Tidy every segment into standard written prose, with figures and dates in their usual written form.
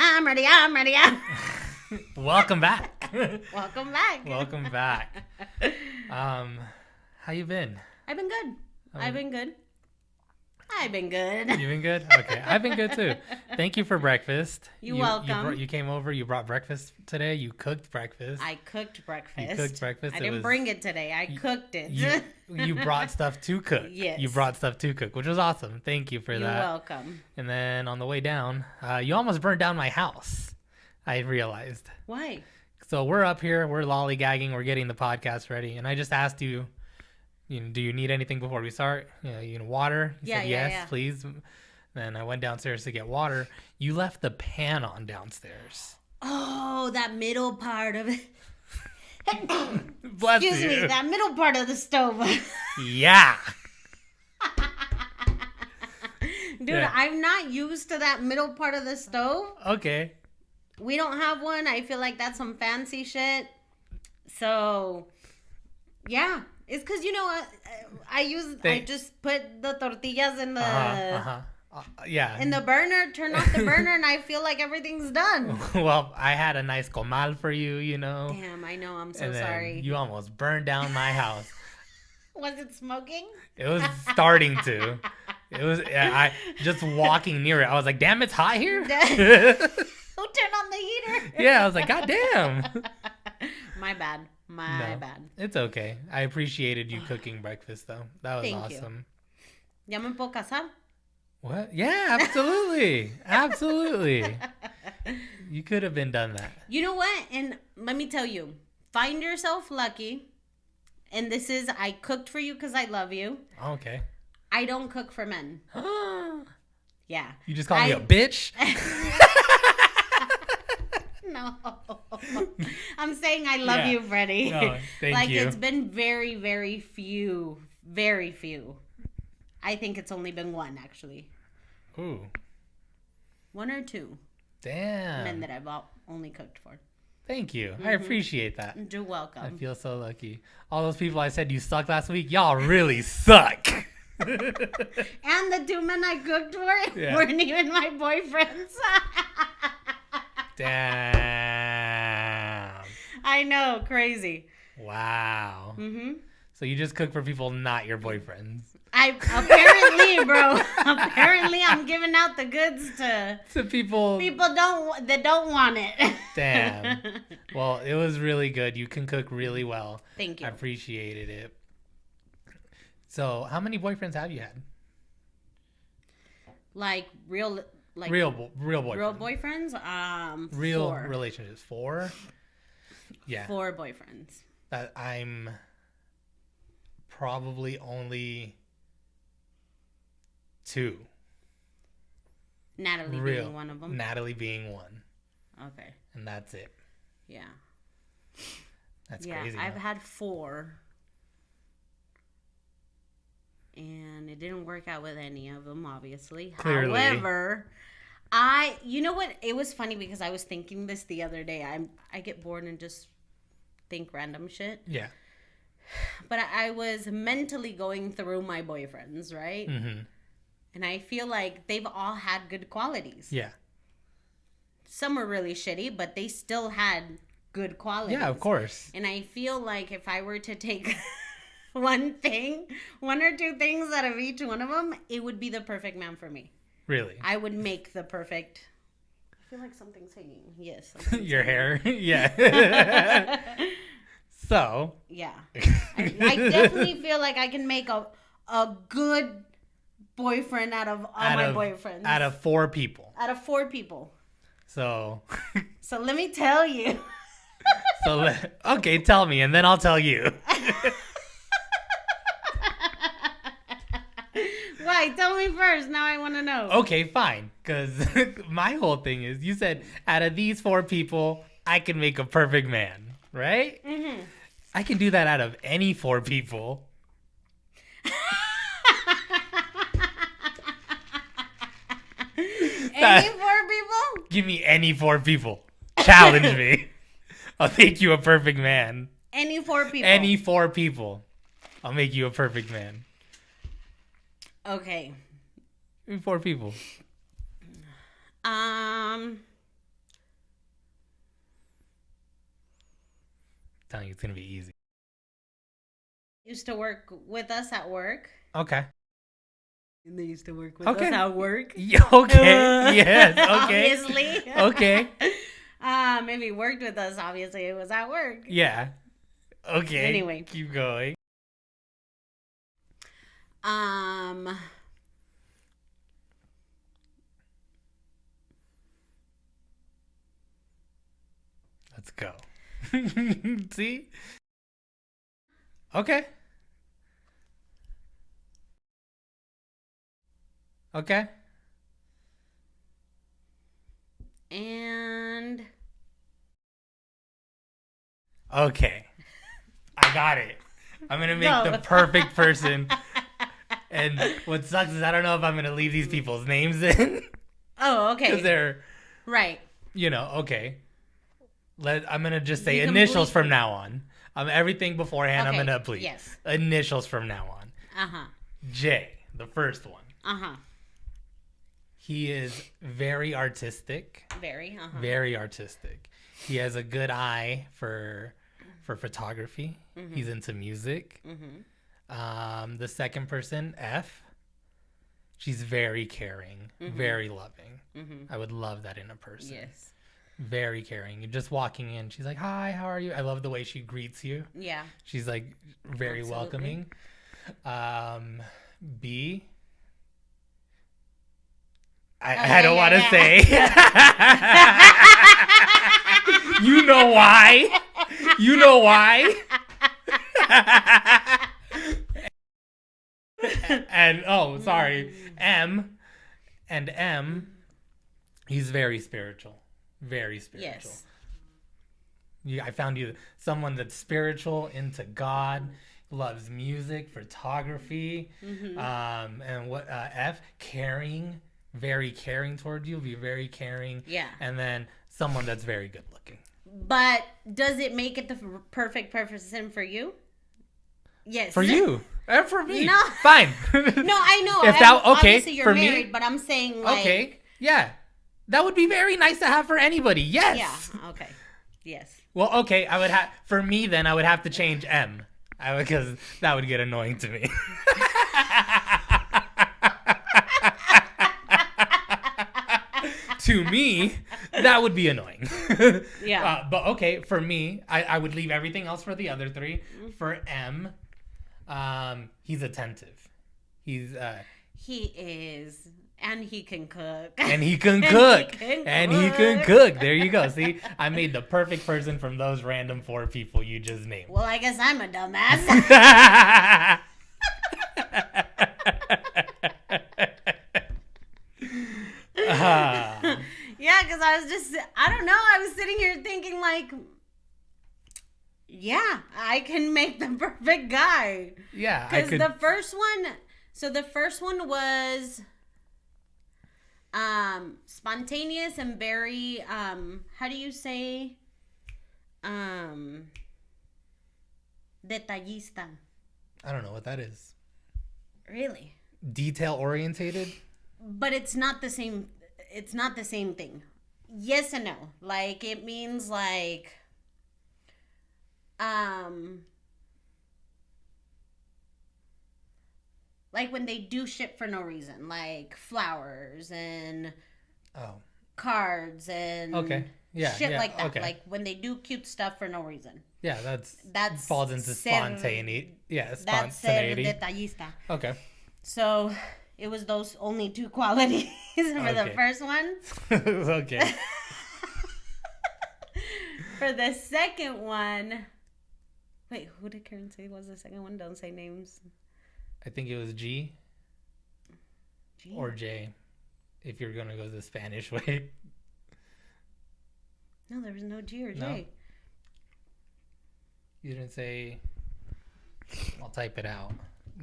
I'm ready. I'm ready. Welcome back. Welcome back. Welcome back. How you been? I've been good. I've been good. You've been good? Okay, I've been good too. Thank you for breakfast. You're welcome. You came over. You brought breakfast today. You cooked breakfast. I cooked breakfast. You cooked breakfast. I didn't bring it today. I cooked it. You brought stuff to cook. Yes. You brought stuff to cook, which was awesome. Thank you for that. You're welcome. And then on the way down, you almost burned down my house. I realized. Why? So we're up here. We're lollygagging. We're getting the podcast ready. And I just asked you, do you need anything before we start? Water? You said yes, please. Then I went downstairs to get water. You left the pan on downstairs. Oh, that middle part of it. Bless Excuse you. me, that middle part of the stove. Yeah. Dude, Yeah. I'm not used to that middle part of the stove. Okay. We don't have one. I feel like that's some fancy shit. So, yeah. It's because, I just put the tortillas in the... Yeah. In the burner, turn off the burner, and I feel like everything's done. Well, I had a nice comal for you, Damn, I know. I'm so and then sorry. You almost burned down my house. Was it smoking? It was starting to. It was. I just walking near it. I was like, "Damn, it's hot here." Who turned on the heater? Yeah, I was like, "God damn." My bad. My bad. It's okay. I appreciated you cooking breakfast, though. That was Thank awesome. ¿Ya me puedo casar? What? Yeah, absolutely. Absolutely. You could have been done that. You know what? And let me tell you, find yourself lucky. And this is, I cooked for you because I love you. Okay. I don't cook for men. Yeah. You just called me a bitch? No. I'm saying I love you, Freddy. No, thank you. It's been very, very few. I think it's only been one, actually. Ooh. One or two. Damn. Men that I've only cooked for. Thank you. I appreciate that. You're welcome. I feel so lucky. All those people I said you sucked last week, y'all really suck. And the two men I cooked for weren't even my boyfriends. Damn. I know, crazy. Wow. So you just cook for people not your boyfriends. Apparently, bro. Apparently, I'm giving out the goods to people that don't want it. Damn. Well, it was really good. You can cook really well. Thank you. I appreciated it. So, how many boyfriends have you had? Real boyfriends. Real boyfriends? Real 4. relationships. 4? Yeah. 4 boyfriends. That I'm probably only 2. Natalie being one of them. Natalie being one. Okay. And that's it. Yeah. That's crazy. I've had 4. And it didn't work out with any of them, obviously. Clearly. However, you know what? It was funny because I was thinking this the other day. I get bored and just think random shit. Yeah. But I was mentally going through my boyfriends, right? Mm-hmm. And I feel like they've all had good qualities. Yeah. Some were really shitty, but they still had good qualities. Yeah, of course. And I feel like if I were to take one or two things out of each one of them, it would be the perfect man for me. Really? I would make the perfect... I feel like something's hanging. Yes. Your hair? Yeah. So. Yeah. I definitely feel like I can make a good boyfriend out of all my boyfriends. Out of 4 people. Out of 4 people. So. So let me tell you. Okay, tell me, and then I'll tell you. Why? Tell me first. Now I want to know. Okay, fine. Because my whole thing is, you said, out of these 4 people, I can make a perfect man, right? Mm-hmm. I can do that out of any 4 people. Any 4 people? Give me any 4 people. Challenge me. I'll make you a perfect man. Any 4 people? Any 4 people. I'll make you a perfect man. Okay. 4 people. telling you it's gonna be easy. Used to work with us at work. Okay. And they used to work with us at work. Okay. Yes. Okay. Obviously. Okay. Maybe worked with us. Obviously, it was at work. Yeah. Okay. Anyway, keep going. Let's go. See? Okay. Okay. And okay. I got it. I'm going to make the perfect person. And what sucks is I don't know if I'm going to leave these people's names in. Oh, okay. Because they're... Right. Okay. I'm going to just say initials from now on. Everything beforehand, okay. I'm going to bleep. Yes. Initials from now on. Uh-huh. J, the first one. Uh-huh. He is very artistic. Very artistic. He has a good eye for photography. Mm-hmm. He's into music. Mm-hmm. The second person, F. She's very caring, very loving. Mm-hmm. I would love that in a person. Yes. Very caring. You're just walking in. She's like, "Hi, how are you?" I love the way she greets you. Yeah. She's like very welcoming. B. I don't want to say. You know why? You know why? And sorry, M. And M. He's very spiritual. Very spiritual. Yes. I found you someone that's spiritual, into God, loves music, photography, and what F, caring, very caring toward you, be very caring. Yeah. And then someone that's very good looking. But does it make it the perfect person for you? Yes. For you. For me. No. Fine. No, I know. If that okay obviously you're for married, me, but I'm saying like. Okay. Yeah. That would be very nice to have for anybody. Yes. Yeah. Okay. Yes. Well, okay. I would have for me then. I would have to change M, because that would get annoying to me. To me, that would be annoying. Yeah. But okay, for me, I would leave everything else for the other three. For M, he's attentive. He is. And he can cook. And he can cook. And he can cook. There you go. See, I made the perfect person from those random 4 people you just named. Well, I guess I'm a dumbass. Yeah, because I don't know. I was sitting here thinking like, yeah, I can make the perfect guy. Yeah, because the first one was spontaneous and very how do you say detallista. I don't know what that is. Really? Detail orientated? But it's not the same thing. Yes and no. Like it means like like when they do shit for no reason, like flowers and cards and shit like that. Okay. Like when they do cute stuff for no reason. Yeah, that falls into spontaneity. Yeah, spontaneity. That's detallista. Okay. So it was those only 2 qualities for the first one. Okay. For the second one, wait, who did Karen say was the second one? Don't say names. I think it was G. Or J, if you're gonna go the Spanish way. No, there was no G or J. No? You didn't say. I'll type it out.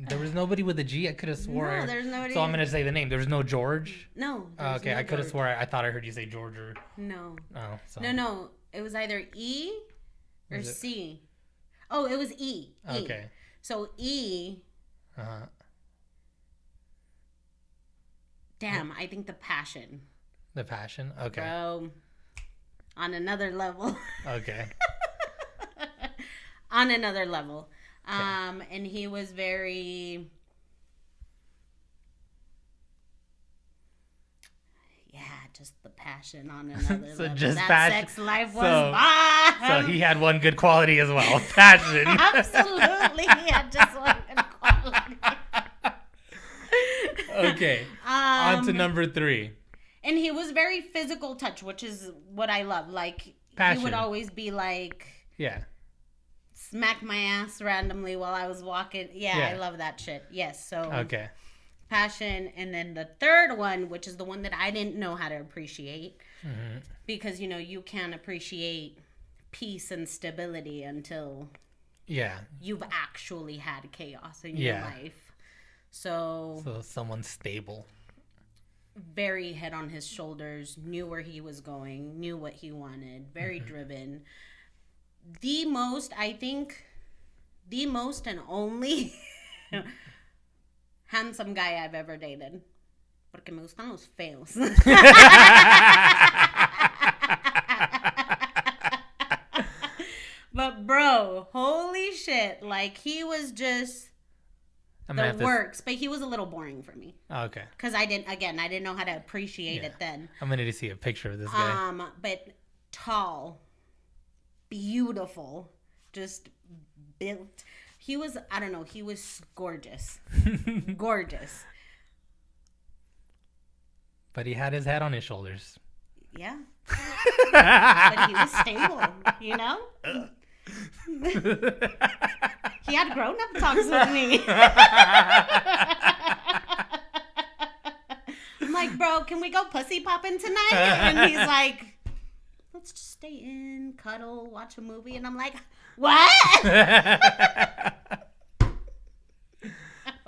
There was nobody with a G. I could have swore. No, there's nobody. So I'm gonna say the name. There was no George. No. Okay, no I could have swore. I thought I heard you say George or. No. Oh. So. No. It was either E or C. Oh, it was E. Okay. So E. Damn, I think the passion. The passion? Okay. Bro, on another level. Okay. on another level. And he was very... Yeah, just the passion on another so level. Just that passion. Sex life was bomb. So he had one good quality as well. Passion. Absolutely. He had just one good quality. Okay. On to number 3. And he was very physical touch, which is what I love. Like, passion. He would always be like... Yeah. Smack my ass randomly while I was walking. Yeah, I love that shit. Yes, so... Okay. Passion. And then the third one, which is the one that I didn't know how to appreciate. Mm-hmm. Because, you know, you can't appreciate peace and stability until... Yeah. You've actually had chaos in your life. So someone stable. Very head on his shoulders, knew where he was going, knew what he wanted, very driven. The most and only handsome guy I've ever dated. Porque me gustan los feos. But bro, holy shit. Like, he was just the works. But he was a little boring for me. Oh, okay. Because I didn't know how to appreciate it then. I'm going to see a picture of this guy. But tall, beautiful, just built. He was, I don't know, he was gorgeous. Gorgeous. But he had his head on his shoulders. Yeah. But he was stable, you know? He had grown-up talks with me. I'm like, bro, can we go pussy popping tonight? And he's like, let's just stay in, cuddle, watch a movie. And I'm like, what?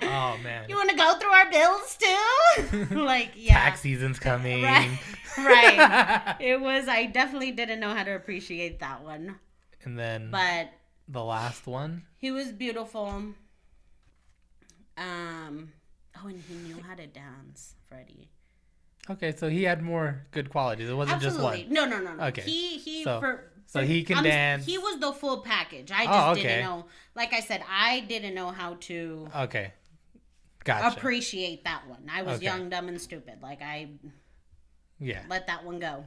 Oh, man. You want to go through our bills, too? Like, yeah. Tax season's coming. Right. It was, I definitely didn't know how to appreciate that one. And then but the last one? He was beautiful. And he knew how to dance, Freddie. Okay, so he had more good qualities. It wasn't just one. No. Okay. So he can dance. He was the full package. I just didn't know. Like I said, I didn't know how to. Okay. Gotcha. Appreciate that one. I was young, dumb, and stupid. Like I. Yeah. Let that one go.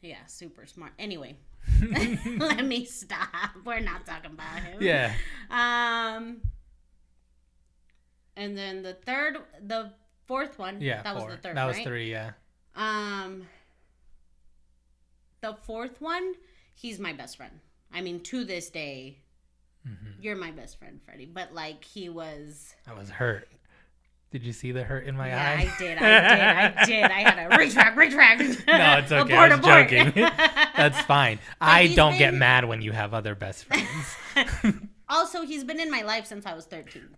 Yeah, super smart. Anyway, let me stop. We're not talking about him. Yeah. And then the fourth one. Yeah, that was the third. That was 3. Yeah. The fourth one, he's my best friend. I mean, to this day, you're my best friend, Freddie. But like, he was. I was hurt. Did you see the hurt in my eye? Yeah, I did. I had to retract. No, it's okay. I was joking. That's fine. I don't get mad when you have other best friends. Also, he's been in my life since I was 13.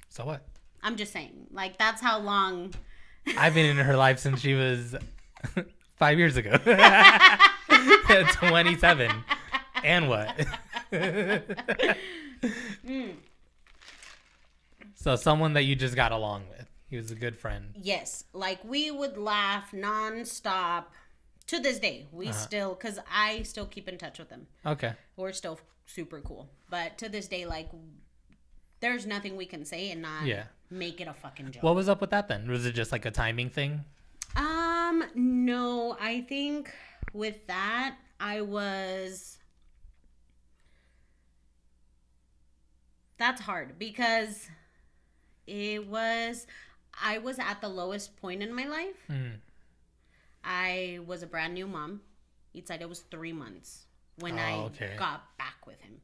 So what? I'm just saying. Like, that's how long. I've been in her life since she was 5 years ago. 27. And what? So someone that you just got along with. He was a good friend. Yes. Like, we would laugh nonstop. To this day, we still, because I still keep in touch with him. Okay. We're still super cool. But to this day, like, there's nothing we can say and not make it a fucking joke. What was up with that then? Was it just like a timing thing? No. I think with that, that's hard because I was at the lowest point in my life. I was a brand new mom. It was 3 months when I got back with him.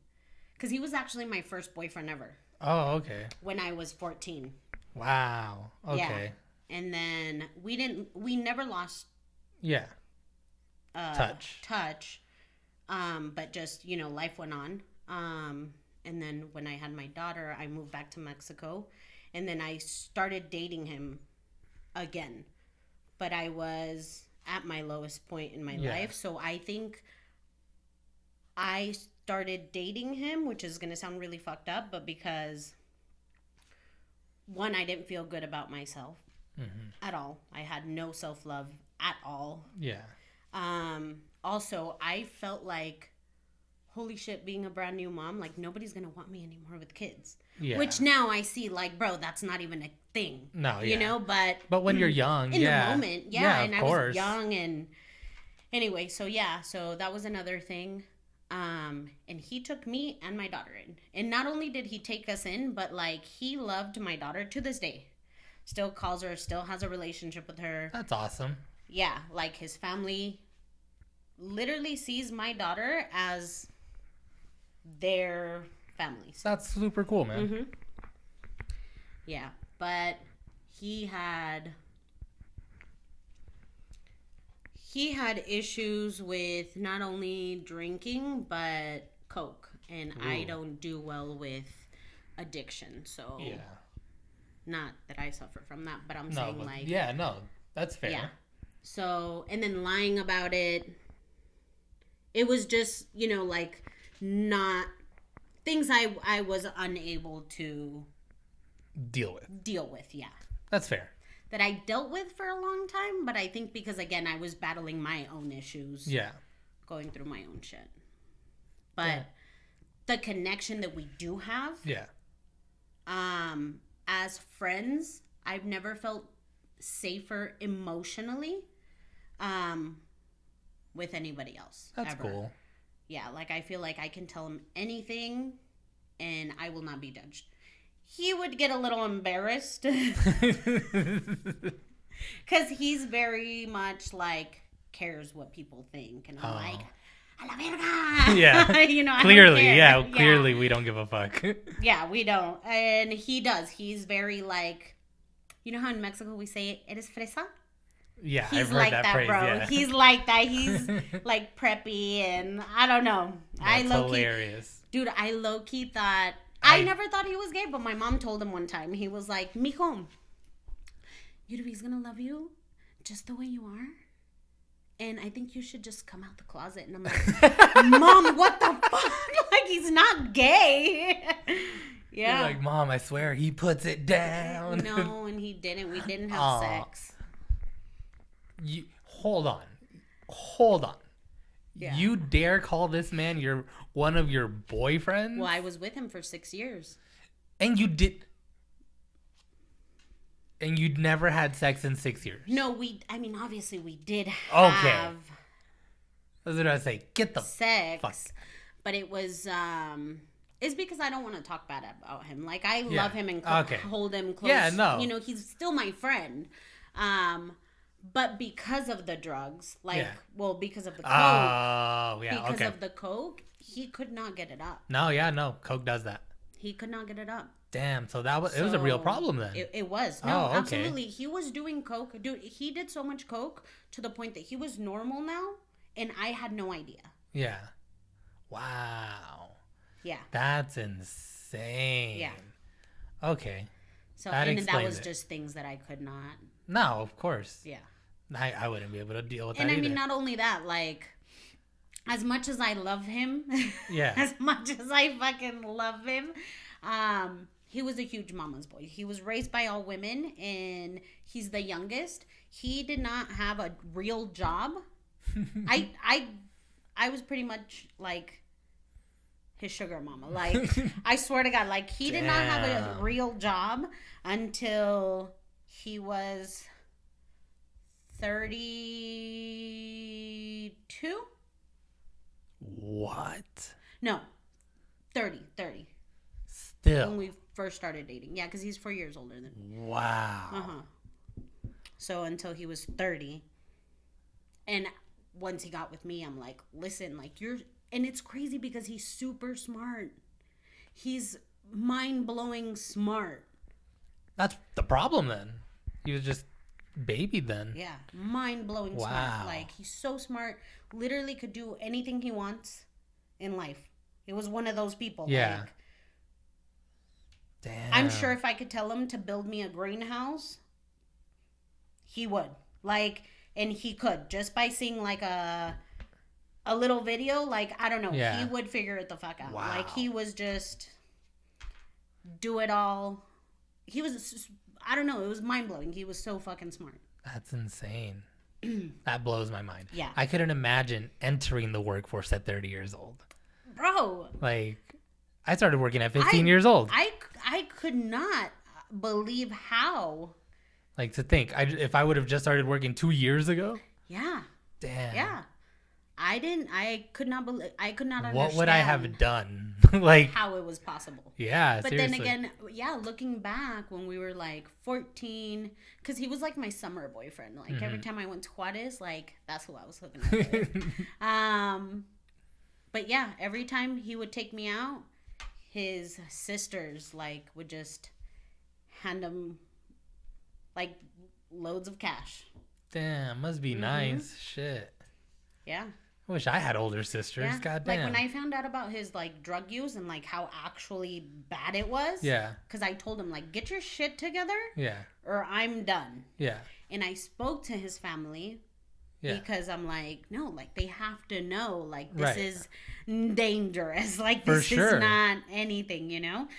Because he was actually my first boyfriend ever. Oh, okay. When I was 14. Wow. Okay. Yeah. And then we never lost touch. But just, life went on. And then when I had my daughter, I moved back to Mexico. And then I started dating him again. But I was at my lowest point in my life. So I think I started dating him, which is going to sound really fucked up. But because, one, I didn't feel good about myself at all. I had no self-love at all. Yeah. also, I felt like, holy shit, being a brand new mom, like, nobody's gonna want me anymore with kids. Yeah. Which now I see, like, bro, that's not even a thing. No, you know, but when you're young, in the moment, and of I course. was young, and anyway, so that was another thing. And he took me and my daughter in, and not only did he take us in, but like, he loved my daughter to this day. Still calls her, still has a relationship with her. That's awesome. Yeah, like, his family literally sees my daughter as their family. So. That's super cool, man. Mm-hmm. Yeah, but he had issues with not only drinking but coke, and ooh. I don't do well with addiction, so yeah. Not that I suffer from that, but I'm saying, like, that's fair. Yeah. So, and then lying about it. It was just, you know, like, not things I was unable to deal with. Yeah. That's fair. That I dealt with for a long time, but I think because, again, I was battling my own issues. Yeah. Going through my own shit. But the connection that we do have. Yeah. As friends, I've never felt safer emotionally with anybody else. That's ever. Cool. Yeah, like, I feel like I can tell him anything and I will not be judged. He would get a little embarrassed because he's very much like, cares what people think, and I'm like, a la verga. Yeah. You know, clearly we don't give a fuck. Yeah, we don't. And he does. He's very like, you know how in Mexico we say, eres fresa? Yeah, he's I've heard like that phrase, bro. Yeah. He's like that. He's like preppy, and I don't know. That's hilarious. Dude, I low-key thought, I never thought he was gay, but my mom told him one time. He was like, mijo, he's gonna love you just the way you are. And I think you should just come out the closet. And I'm like, Mom, what the fuck? Like, he's not gay. Yeah. You're like, Mom, I swear, he puts it down. No, and he didn't. We didn't have sex. Hold on. Yeah. You dare call this man one of your boyfriends? Well, I was with him for 6 years. And you'd never had sex in 6 years? No, obviously we did have... Okay. I was going to say, get the sex. Fuck. But it was... It's because I don't want to talk bad about him. Like, I love him and hold him close. Yeah, no. You know, he's still my friend. But because of the drugs, because of the coke. Because of the coke, he could not get it up. No, coke does that. He could not get it up. Damn, so it was a real problem then. It was. No, absolutely. He was doing coke. Dude, he did so much coke to the point that he was normal now, and I had no idea. Yeah. Wow. Yeah. That's insane. Yeah. Okay. So, and that was just things that I could not. No, of course. Yeah. I wouldn't be able to deal with that either. And I mean, not only that, like, as much as I love him, as much as I fucking love him, he was a huge mama's boy. He was raised by all women, and he's the youngest. He did not have a real job. I was pretty much like his sugar mama. Like, I swear to God, like, he did not have a real job until he was 32. What? No, 30. Still. When we first started dating. Yeah, because he's 4 years older than me. Wow. Uh-huh. So until he was 30. And once he got with me, I'm like, listen, like, you're... And it's crazy because he's super smart. He's mind-blowing smart. That's the problem then. He was just babied then. Yeah, mind-blowing smart. Like, he's so smart. Literally could do anything he wants in life. He was one of those people. Yeah. Like, damn. I'm sure if I could tell him to build me a greenhouse, he would. Like, and he could. Just by seeing, like, a little video, like, I don't know. Yeah. He would figure it the fuck out. Wow. Like, he was just do it all. He was, I don't know. It was mind-blowing. He was so fucking smart. That's insane. That blows my mind. Yeah. I couldn't imagine entering the workforce at 30 years old. Bro. Like, I started working at 15 years old. I could not believe how. Like, to think, if I would have just started working 2 years ago. Yeah. Damn. Yeah. I could not understand. What would I have done? Like, how it was possible. Yeah, but seriously. Then again, yeah, looking back when we were like 14, because he was like my summer boyfriend. Like every time I went to Juarez, like that's who I was hooking up with. But yeah, every time he would take me out, his sisters like would just hand him like loads of cash. Damn, must be nice. Shit. Yeah. I wish I had older sisters. Yeah. Goddamn. Like when I found out about his like drug use and like how actually bad it was. Yeah. Because I told him like, get your shit together. Yeah. Or I'm done. Yeah. And I spoke to his family. Yeah. Because I'm like, no, like they have to know like this is dangerous. Like this is not anything, you know?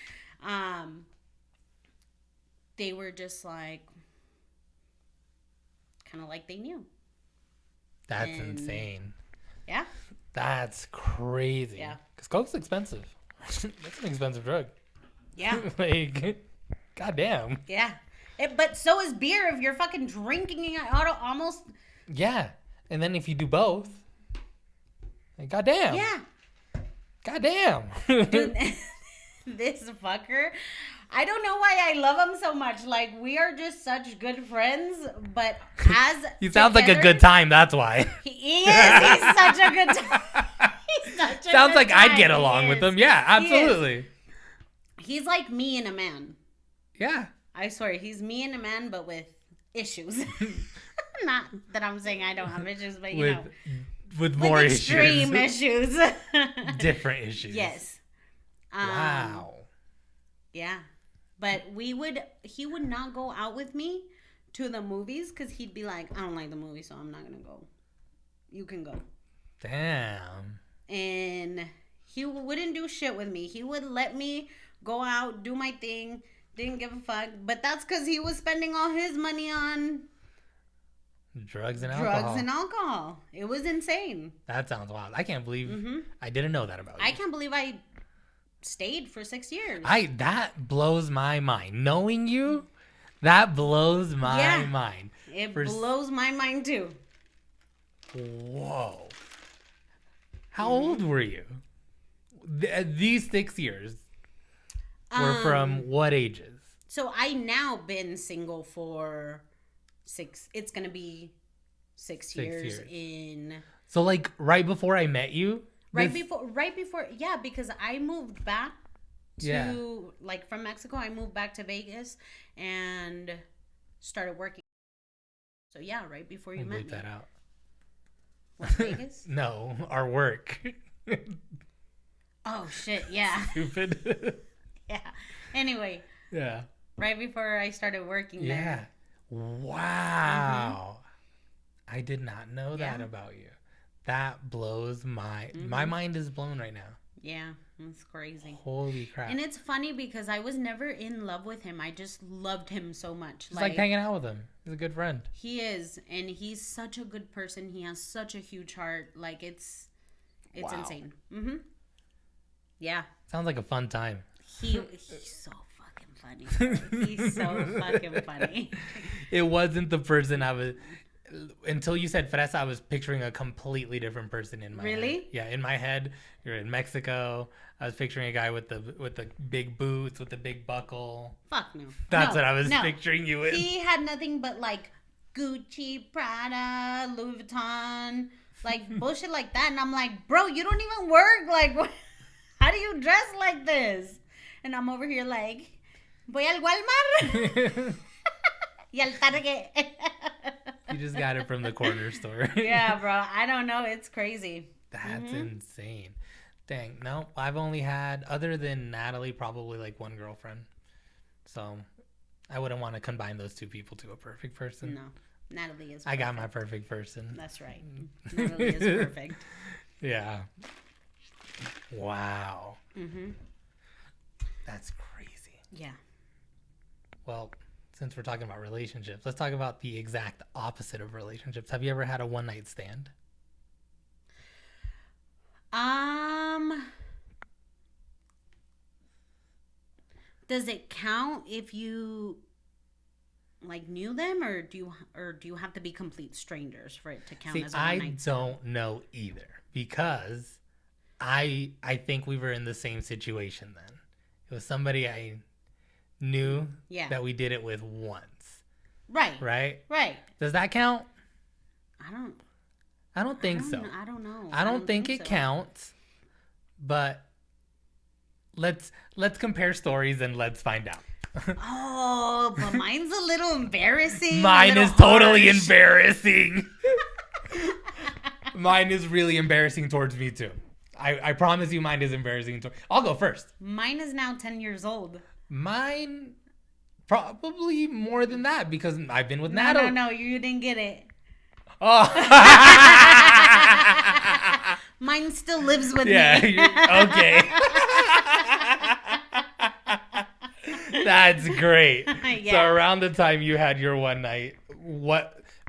They were just like, kind of like they knew. That's insane. Yeah. That's crazy. Yeah. Because coke's expensive. That's an expensive drug. Yeah. Like, goddamn. Yeah. But so is beer if you're fucking drinking it almost. Yeah. And then if you do both. Like, goddamn. Yeah. Goddamn. Dude, this fucker. I don't know why I love him so much. Like, we are just such good friends, but as he sounds like a good time, that's why. He is. He's such a good time. Sounds like I'd get along with him. Yeah, absolutely. He's like me and a man. Yeah. I swear, he's me and a man, but with issues. Not that I'm saying I don't have issues, but you know. With more extreme issues. Different issues. Yes. Wow. Yeah. But he would not go out with me to the movies because he'd be like, I don't like the movie, so I'm not going to go. You can go. Damn. And he wouldn't do shit with me. He would let me go out, do my thing, didn't give a fuck. But that's because he was spending all his money on drugs and alcohol. It was insane. That sounds wild. I can't believe I didn't know that about you. I can't believe I stayed for 6 years. That blows my mind. Knowing you, that blows my mind. It blows my mind too. Whoa. How old were you? These 6 years were from what ages? So I now been single for 6. It's gonna be 6 years in. So like right before I met you. Right before, yeah, because I moved back to, like, from Mexico, I moved back to Vegas and started working. So, yeah, right before you met me. Bleep that out. What, Vegas? No, our work. Oh, shit, yeah. Stupid. Yeah. Anyway. Yeah. Right before I started working there. Wow. I did not know that about you. That blows my mind is blown right now. Yeah, it's crazy. Holy crap. And it's funny because I was never in love with him. I just loved him so much. It's like hanging out with him. He's a good friend. He is. And he's such a good person. He has such a huge heart. Like, it's insane. Mm-hmm. Yeah. Sounds like a fun time. He's so fucking funny. He's so fucking funny. It wasn't the person I was... Until you said fresa, I was picturing a completely different person in my head. Really? Yeah, in my head, you're in Mexico. I was picturing a guy with the big boots, with the big buckle. Fuck no. That's what I was picturing you with. He had nothing but like Gucci, Prada, Louis Vuitton, like bullshit like that. And I'm like, bro, you don't even work. Like, how do you dress like this? And I'm over here like, voy al Walmart y al Target. You just got it from the corner store. Yeah, bro. I don't know. It's crazy. That's insane. Dang. No, I've only had, other than Natalie, probably like one girlfriend. So I wouldn't want to combine those two people to a perfect person. No. Natalie is perfect. I got my perfect person. That's right. Natalie is perfect. Yeah. Wow. Mm-hmm. That's crazy. Yeah. Well, since we're talking about relationships, let's talk about the exact opposite of relationships. Have you ever had a one night stand? Does it count if you like knew them, or do you have to be complete strangers for it to count as a one night stand? I don't know either, because I think we were in the same situation then. It was somebody I knew that we did it with once. Right? Does that count? I don't think so. I don't know. I don't think it counts. But let's compare stories and let's find out. Oh, but mine's a little embarrassing. Mine is totally embarrassing. Mine is really embarrassing towards me too. I promise you mine is embarrassing. I'll go first. Mine is now 10 years old. Mine probably more than that, because I've been with Natalie. No, you didn't get it. Oh. Mine still lives with me. Okay. That's great. Yeah. So around the time you had your one night,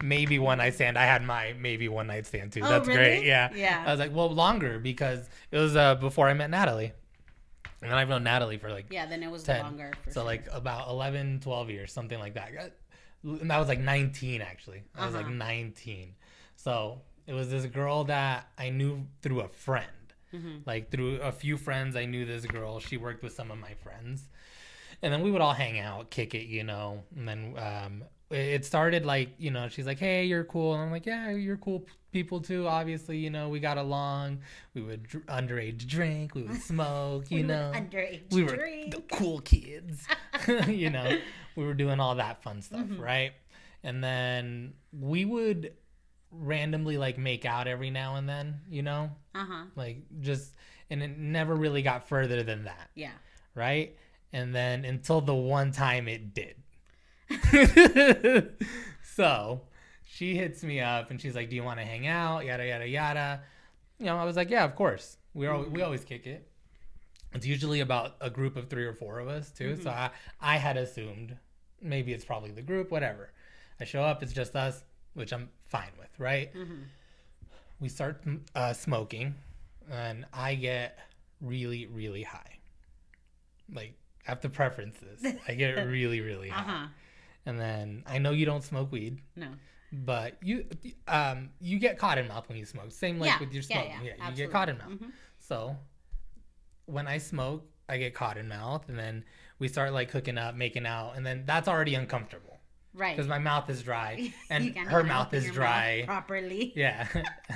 maybe one night stand, I had my maybe one night stand too. That's really great. Yeah. I was like, well, longer, because it was before I met Natalie. And I've known Natalie for like then it was 10. longer. So like about 11, 12 years, something like that. And I was like 19 actually. I was like 19. So it was this girl that I knew through a friend. Like through a few friends, I knew this girl. She worked with some of my friends. And then we would all hang out, kick it, you know. And then it started like, you know, she's like, hey, you're cool. And I'm like, yeah, you're cool people too. Obviously, you know, we got along. We would underage drink. We would smoke, you know. We were the cool kids. You know, we were doing all that fun stuff, right? And then we would randomly like make out every now and then, you know? Like just, and it never really got further than that. Yeah. Right? And then until the one time it did. So she hits me up and she's like, do you want to hang out? Yada, yada, yada. You know, I was like, yeah, of course. We always kick it. It's usually about a group of 3 or 4 of us too. So I had assumed maybe it's probably the group, whatever. I show up, it's just us, which I'm fine with, right? We start smoking and I get really, really high. Like, I have to preference this. I get really, really high. And then I know you don't smoke weed. No. But you get cotton mouth when you smoke. Same like with your smoking. Yeah, you get cotton mouth. So when I smoke, I get cotton mouth, and then we start like hooking up, making out, and then that's already uncomfortable. Right. Because my mouth is dry and her mouth is dry. Properly. Yeah.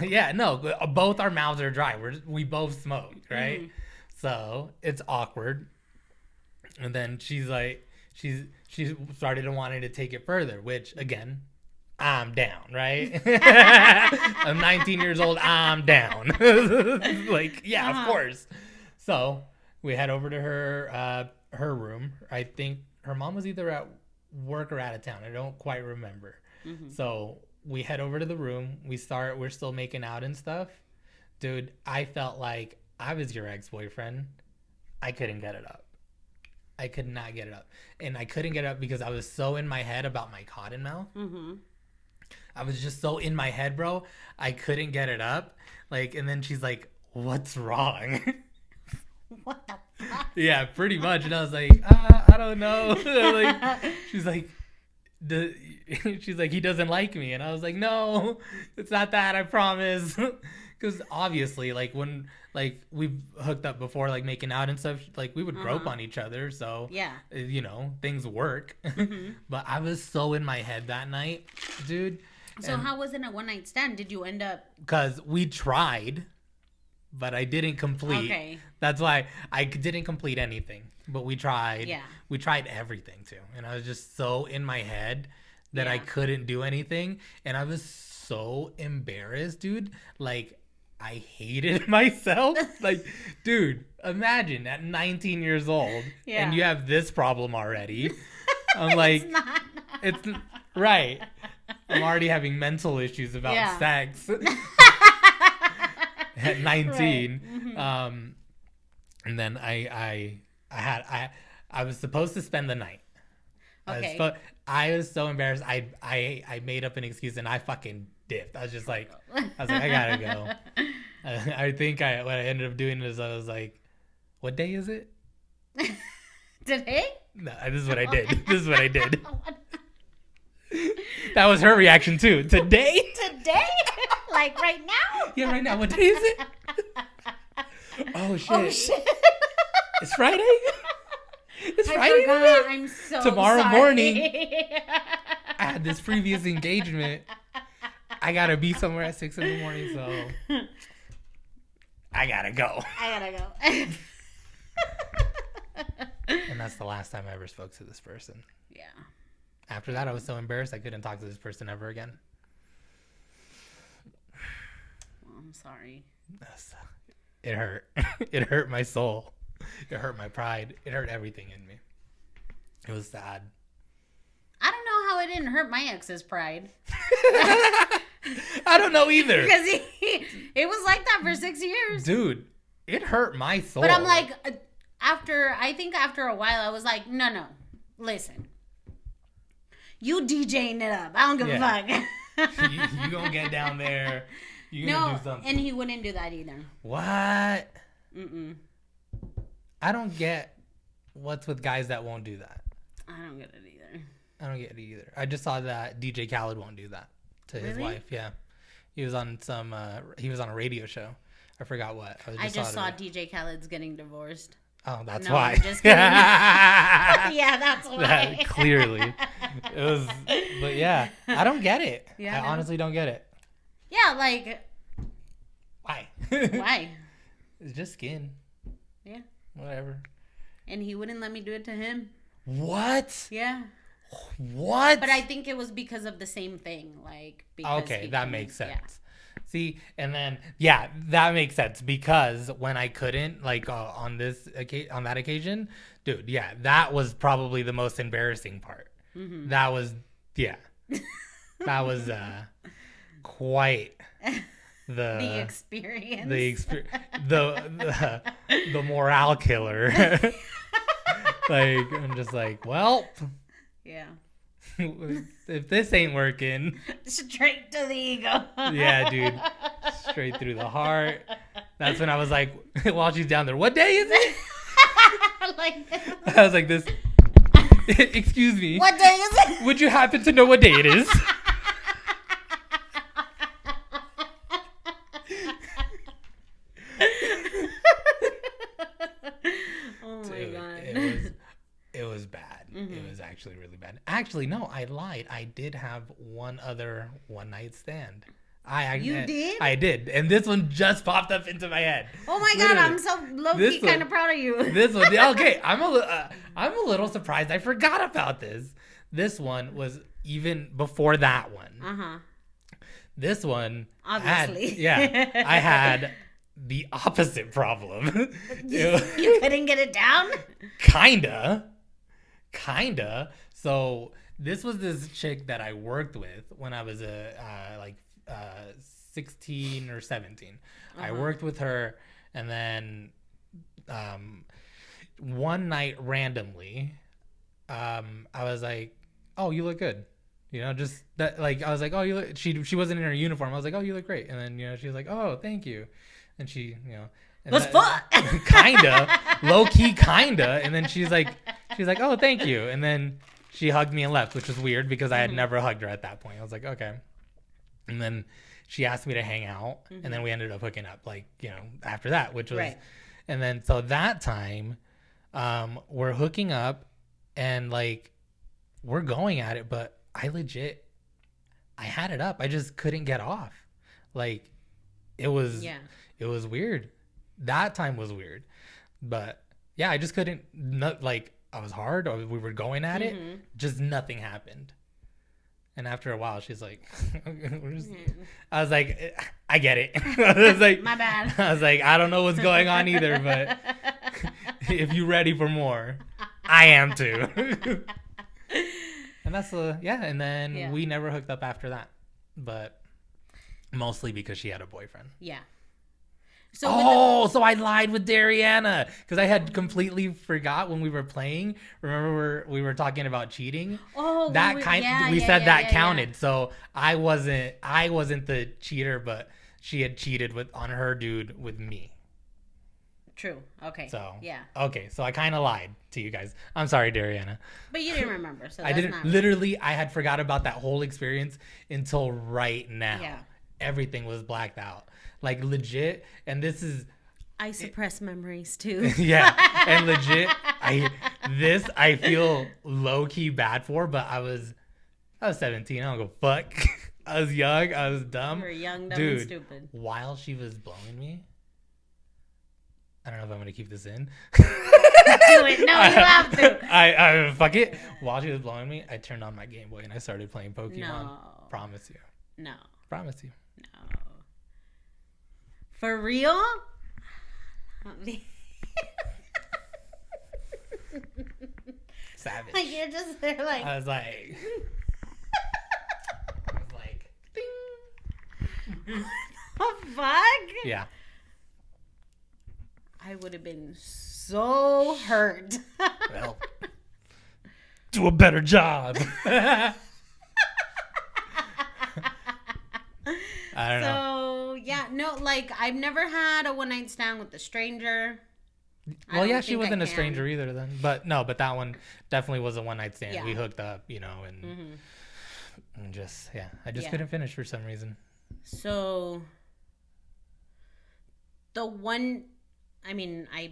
Yeah, no, both our mouths are dry. We both smoke, right? So it's awkward. And then she's like, she started wanting to take it further, which again, I'm down, right? I'm 19 years old. I'm down. Like, yeah, of course. So we head over to her room. I think her mom was either at work or out of town. I don't quite remember. So we head over to the room. We're still making out and stuff. Dude, I felt like I was your ex-boyfriend. I couldn't get it up. I could not get it up. And I couldn't get it up because I was so in my head about my cotton mouth. I was just so in my head, bro. I couldn't get it up. Like, and then she's like, what's wrong? What the fuck? Yeah, pretty much. And I was like, I don't know. Like, she's like, he doesn't like me. And I was like, no, it's not that, I promise. Because obviously, like, when, like, we've hooked up before, like, making out and stuff, like, we would grope on each other. So, yeah, you know, things work. But I was so in my head that night, dude. So how was it a one-night stand? Did you end up... Because we tried, but I didn't complete. Okay. That's why I didn't complete anything. But we tried. Yeah. We tried everything, too. And I was just so in my head that I couldn't do anything. And I was so embarrassed, dude. Like... I hated myself. Like, dude, imagine at 19 years old and you have this problem already. I'm like, it's right. I'm already having mental issues about sex at 19. Right. And then I was supposed to spend the night. Okay. I was so embarrassed. I made up an excuse and I fucking dipped. I was like, I gotta go. I think what I ended up doing is I was like, what day is it? Today? No, this is what I did. That was her reaction too. Today? Like right now? Yeah, right now. What day is it? Oh shit. It's Friday? It's Friday. Forgot. I'm so Tomorrow sorry. morning. I had this previous engagement. I gotta be somewhere at 6 a.m, so I gotta go. And that's the last time I ever spoke to this person. Yeah. After that, I was so embarrassed I couldn't talk to this person ever again. Well, I'm sorry. It hurt. It hurt my soul. It hurt my pride. It hurt everything in me. It was sad. I don't know how it didn't hurt my ex's pride. I don't know either. Because it was like that for 6 years. Dude, it hurt my soul. But I'm like, after a while, I was like, no, listen. You DJing it up. I don't give a fuck. you gonna get down there. You gonna do something. And he wouldn't do that either. What? I don't get what's with guys that won't do that. I don't get it either. I just saw that DJ Khaled won't do that to his wife. Yeah, he was on a radio show. I forgot what. I just saw DJ Khaled's getting divorced. Oh, that's why. I'm just kidding. Yeah, that's why. Clearly, it was. But yeah, I don't get it. Yeah, I honestly don't get it. Yeah, like. Why? Why? It's just skin. Yeah. Whatever. And he wouldn't let me do it to him. What? Yeah. What? But I think it was because of the same thing, like. Okay, that makes sense. Yeah. See, and then that makes sense because when I couldn't, like on that occasion, dude, that was probably the most embarrassing part. Mm-hmm. That was quite the experience. The morale killer. Like I'm just like, well, yeah. If this ain't working, straight to the ego. Yeah, dude, straight through the heart. That's when I was like, while she's down there, what day is it? I was like this. Excuse me. What day is it? Would you happen to know what day it is? Oh my god. It was bad. Mm-hmm. It was actually really bad. Actually, no, I lied. I did have one other one-night stand. You did? I did. And this one just popped up into my head. Oh my God, I'm so low-key kind of proud of you. This one, okay, I'm a little surprised. I forgot about this. This one was even before that one. Uh-huh. This one, obviously. I had the opposite problem. You couldn't get it down? Kinda. So this was this chick that I worked with when I was 16 or 17. Uh-huh. I worked with her, and then one night randomly, I was like, "Oh, you look good." You know, just that. Like I was like, "Oh, you look." She wasn't in her uniform. I was like, "Oh, you look great." And then she was like, "Oh, thank you." And she, What's fuck? Kinda, low key, kinda. And then she's like, "Oh, thank you." And then she hugged me and left, which was weird because I had never hugged her at that point. I was like, okay. And then she asked me to hang out, and then we ended up hooking up, after that, which was, right. And then so that time, we're hooking up, and we're going at it, but I had it up. I just couldn't get off. It was weird. That time was weird, but yeah, I just couldn't. I was hard, or we were going at it, just nothing happened. And after a while, she's like, I was like, I get it. I was like, my bad. I was like, I don't know what's going on either, but if you're ready for more, I am too. And that's and then we never hooked up after that, but mostly because she had a boyfriend. Yeah. So I lied with Dariana because I had completely forgot when we were playing. Remember we were talking about cheating? Oh, we said that counted. Yeah. So I wasn't the cheater, but she had cheated on her dude with me. True. Okay. So yeah. Okay, so I kind of lied to you guys. I'm sorry, Dariana. But you didn't remember, so I didn't. Literally, I had forgot about that whole experience until right now. Yeah. Everything was blacked out. Like legit, and this is... I suppress memories too. Yeah, and legit, I feel low-key bad for, but I was 17, I don't go fuck. I was young, I was dumb. You were young, dumb, and stupid. While she was blowing me, I don't know if I'm going to keep this in. Do it, no, you have to. I fuck it. While she was blowing me, I turned on my Game Boy and I started playing Pokemon. No. Promise you. No. Promise you. No. For real? Savage. Like you're just there like... I was like... ding. What the fuck? Yeah. I would have been so hurt. Well, do a better job. I don't know. So, yeah, no, like, I've never had a one-night stand with a stranger. Well, yeah, she wasn't a stranger either then. But that one definitely was a one-night stand. Yeah. We hooked up, and, and just, I just couldn't finish for some reason. So, the one, I mean, I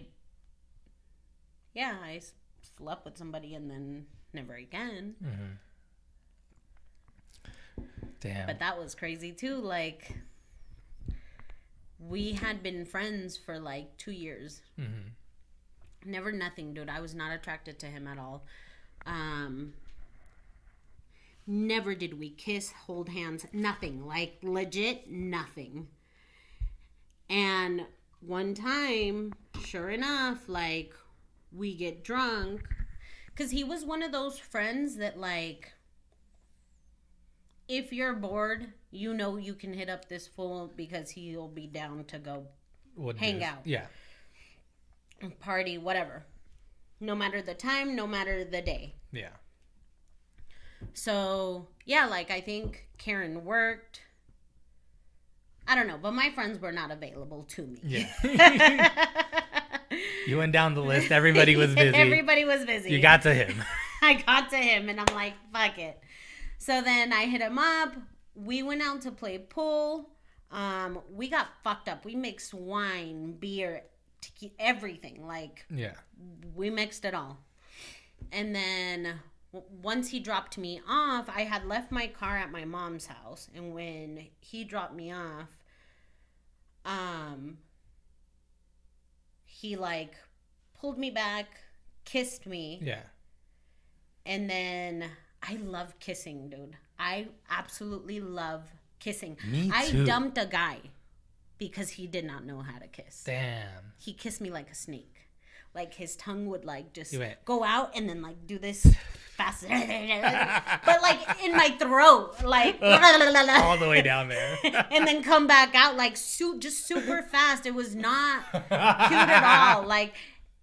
slept with somebody and then never again. Mm-hmm. Damn. But that was crazy too. Like, we had been friends for like 2 years. Mm-hmm. Never nothing, dude. I was not attracted to him at all. Never did we kiss, hold hands, nothing. Like, legit nothing. And one time, sure enough, like, we get drunk. Because he was one of those friends that, like, if you're bored, you know you can hit up this fool because he'll be down to go hang out. Yeah. Party, whatever. No matter the time, no matter the day. Yeah. So, yeah, like, I think Karen worked. I don't know, but my friends were not available to me. Yeah. You went down the list. Everybody was busy. Everybody was busy. You got to him. I got to him, and I'm like, fuck it. So then I hit him up. We went out to play pool. We got fucked up. We mixed wine, beer, everything. Like, yeah, we mixed it all. And then once he dropped me off, I had left my car at my mom's house. And when he dropped me off, he like pulled me back, kissed me. Yeah. And then I love kissing, dude. I absolutely love kissing. Me too. I dumped a guy because he did not know how to kiss. Damn. He kissed me like a snake. Like, his tongue would, like, just go out and then, like, do this fast. But, like, in my throat. Like, all the way down there. And then come back out, like, just super fast. It was not cute at all. Like,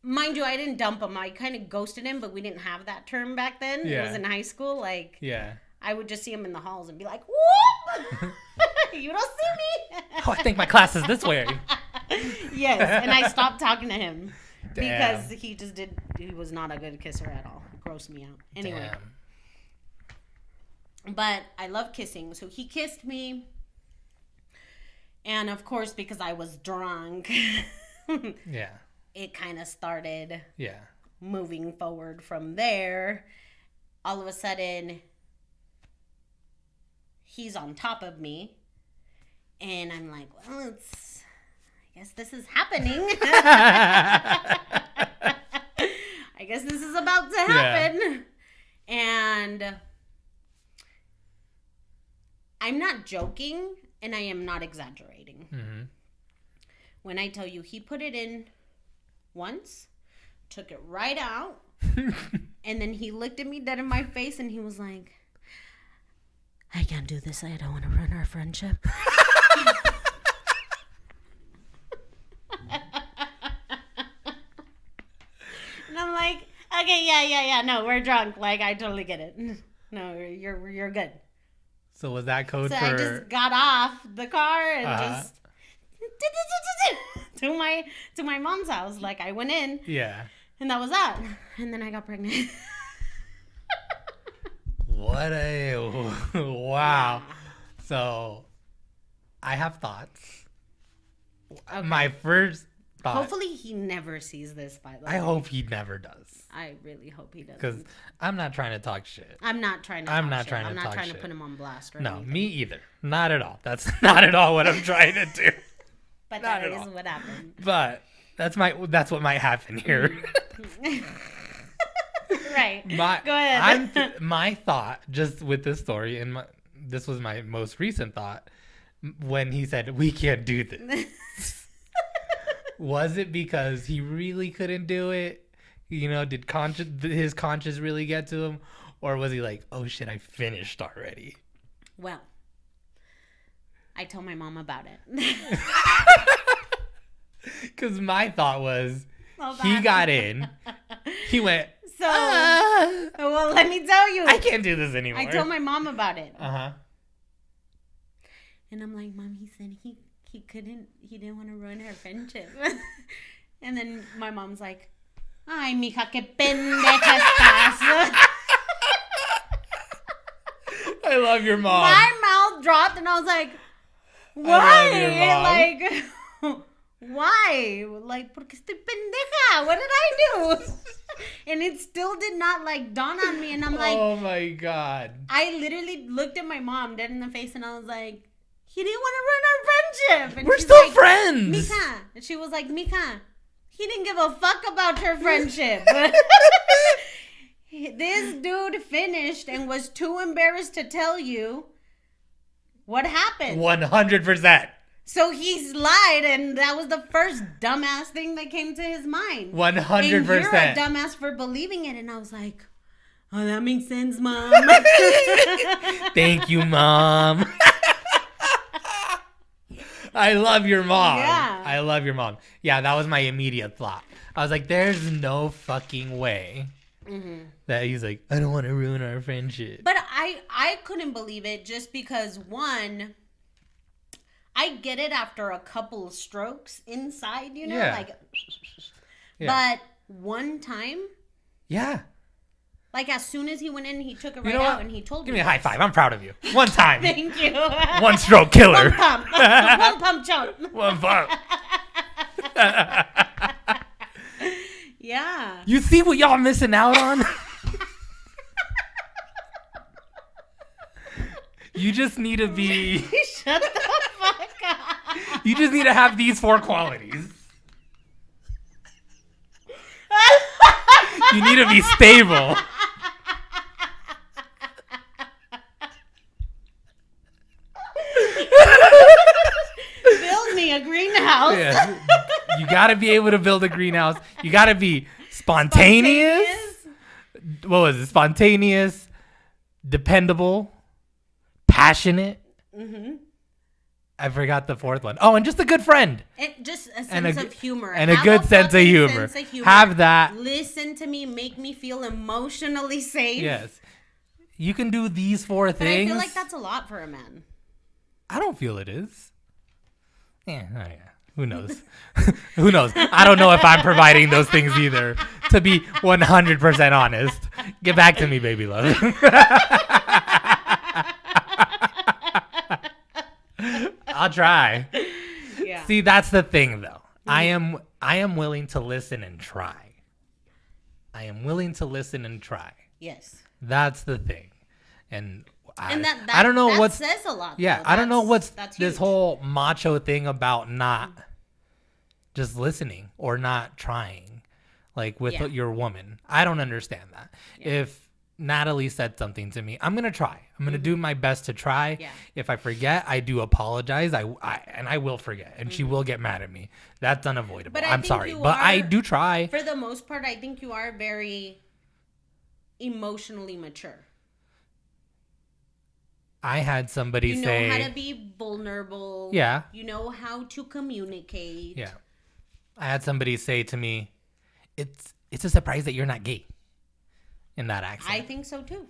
mind you, I didn't dump him. I kind of ghosted him, but we didn't have that term back then. Yeah. It was in high school. Like, yeah. I would just see him in the halls and be like, whoop! You don't see me? Oh, I think my class is this way. Yes, and I stopped talking to him. Damn. Because he was not a good kisser at all. It grossed me out. Anyway. Damn. But I love kissing. So he kissed me. And of course, because I was drunk. Yeah. It kind of started. Yeah. Moving forward from there. All of a sudden, he's on top of me. And I'm like, well, I guess this is happening. I guess this is about to happen. Yeah. And I'm not joking, and I am not exaggerating. Mm-hmm. When I tell you he put it in once, took it right out, and then he looked at me dead in my face, and he was like, I can't do this. I don't want to ruin our friendship. Okay, yeah. No, we're drunk. Like, I totally get it. No, you're good. So was that code so for... I just got off the car and just to my mom's house. Like, I went in. Yeah. And that was that. And then I got pregnant. What a... Wow. Yeah. So, I have thoughts. Okay. My first thought... Hopefully he never sees this, by the way. I hope he never does. I really hope he doesn't. Because I'm not trying to talk shit. I'm not trying to I'm talk not shit. trying to I'm not talk trying shit. to put him on blast or No, anything. me either. Not at all. That's not at all what I'm trying to do. But that is what happened. But that's what might happen here. Right. Go ahead. My thought, just with this story, and this was my most recent thought, when he said, we can't do this. Was it because he really couldn't do it? You know, did his conscience really get to him? Or was he like, oh shit, I finished already? Well, I told my mom about it. Because my thought was, he got in, he went, well, let me tell you. I can't do this anymore. I told my mom about it. Uh-huh. And I'm like, Mom, he said he didn't want to ruin her friendship. And then my mom's like, ay, mija, que pendeja estás. I love your mom. My mouth dropped and I was like, why? Like, why? Like, porque estoy pendeja. What did I do? And it still did not like dawn on me. And I'm like, oh my God. I literally looked at my mom dead in the face and I was like, he didn't want to ruin our friendship. And we're still like, friends. Mika. And she was like, Mika, he didn't give a fuck about her friendship. This dude finished and was too embarrassed to tell you what happened. 100%. So he lied, and that was the first dumbass thing that came to his mind. 100%. And you're a dumbass for believing it. And I was like, oh, that makes sense, Mom. Thank you, Mom. I love your mom. Yeah. I love your mom. Yeah, that was my immediate thought. I was like, there's no fucking way that he's like, I don't want to ruin our friendship. But I couldn't believe it just because, one, I get it after a couple of strokes inside, you know? Yeah. Like, but one time. Yeah. Like, as soon as he went in, he took it right out and he told me. Give me a high five. I'm proud of you. One time. Thank you. One stroke killer. One pump. One pump chump. One pump. Yeah. You see what y'all missing out on? You just need to be... Shut the fuck up. You just need to have these 4 qualities. You need to be stable. Build me a greenhouse. Yeah. You got to be able to build a greenhouse. You got to be spontaneous. What was it? Spontaneous, dependable, passionate. Mm-hmm. I forgot the 4th one. Oh, and just a good friend. Just a sense of humor. And a good sense of humor. Have that. Listen to me. Make me feel emotionally safe. Yes. You can do these 4 things. I feel like that's a lot for a man. I don't feel it is. Yeah. Oh yeah. Who knows? Who knows? I don't know if I'm providing those things either. To be 100% honest. Get back to me, baby love. I'll try. Yeah. See, that's the thing, though. Mm-hmm. I am willing to listen and try. I am willing to listen and try. Yes. That's the thing. And that I don't know what says a lot. Yeah, I don't know what's this whole macho thing about not just listening or not trying, like with your woman. I don't understand that. Yeah. If Natalie said something to me, I'm gonna try. I'm gonna do my best to try. Yeah. If I forget, I do apologize. I will forget, and she will get mad at me. That's unavoidable. But I'm sorry, but I do try. For the most part, I think you are very emotionally mature. I had somebody say... You know how to be vulnerable. Yeah. You know how to communicate. Yeah. I had somebody say to me, it's a surprise that you're not gay. in that accent. I think so too.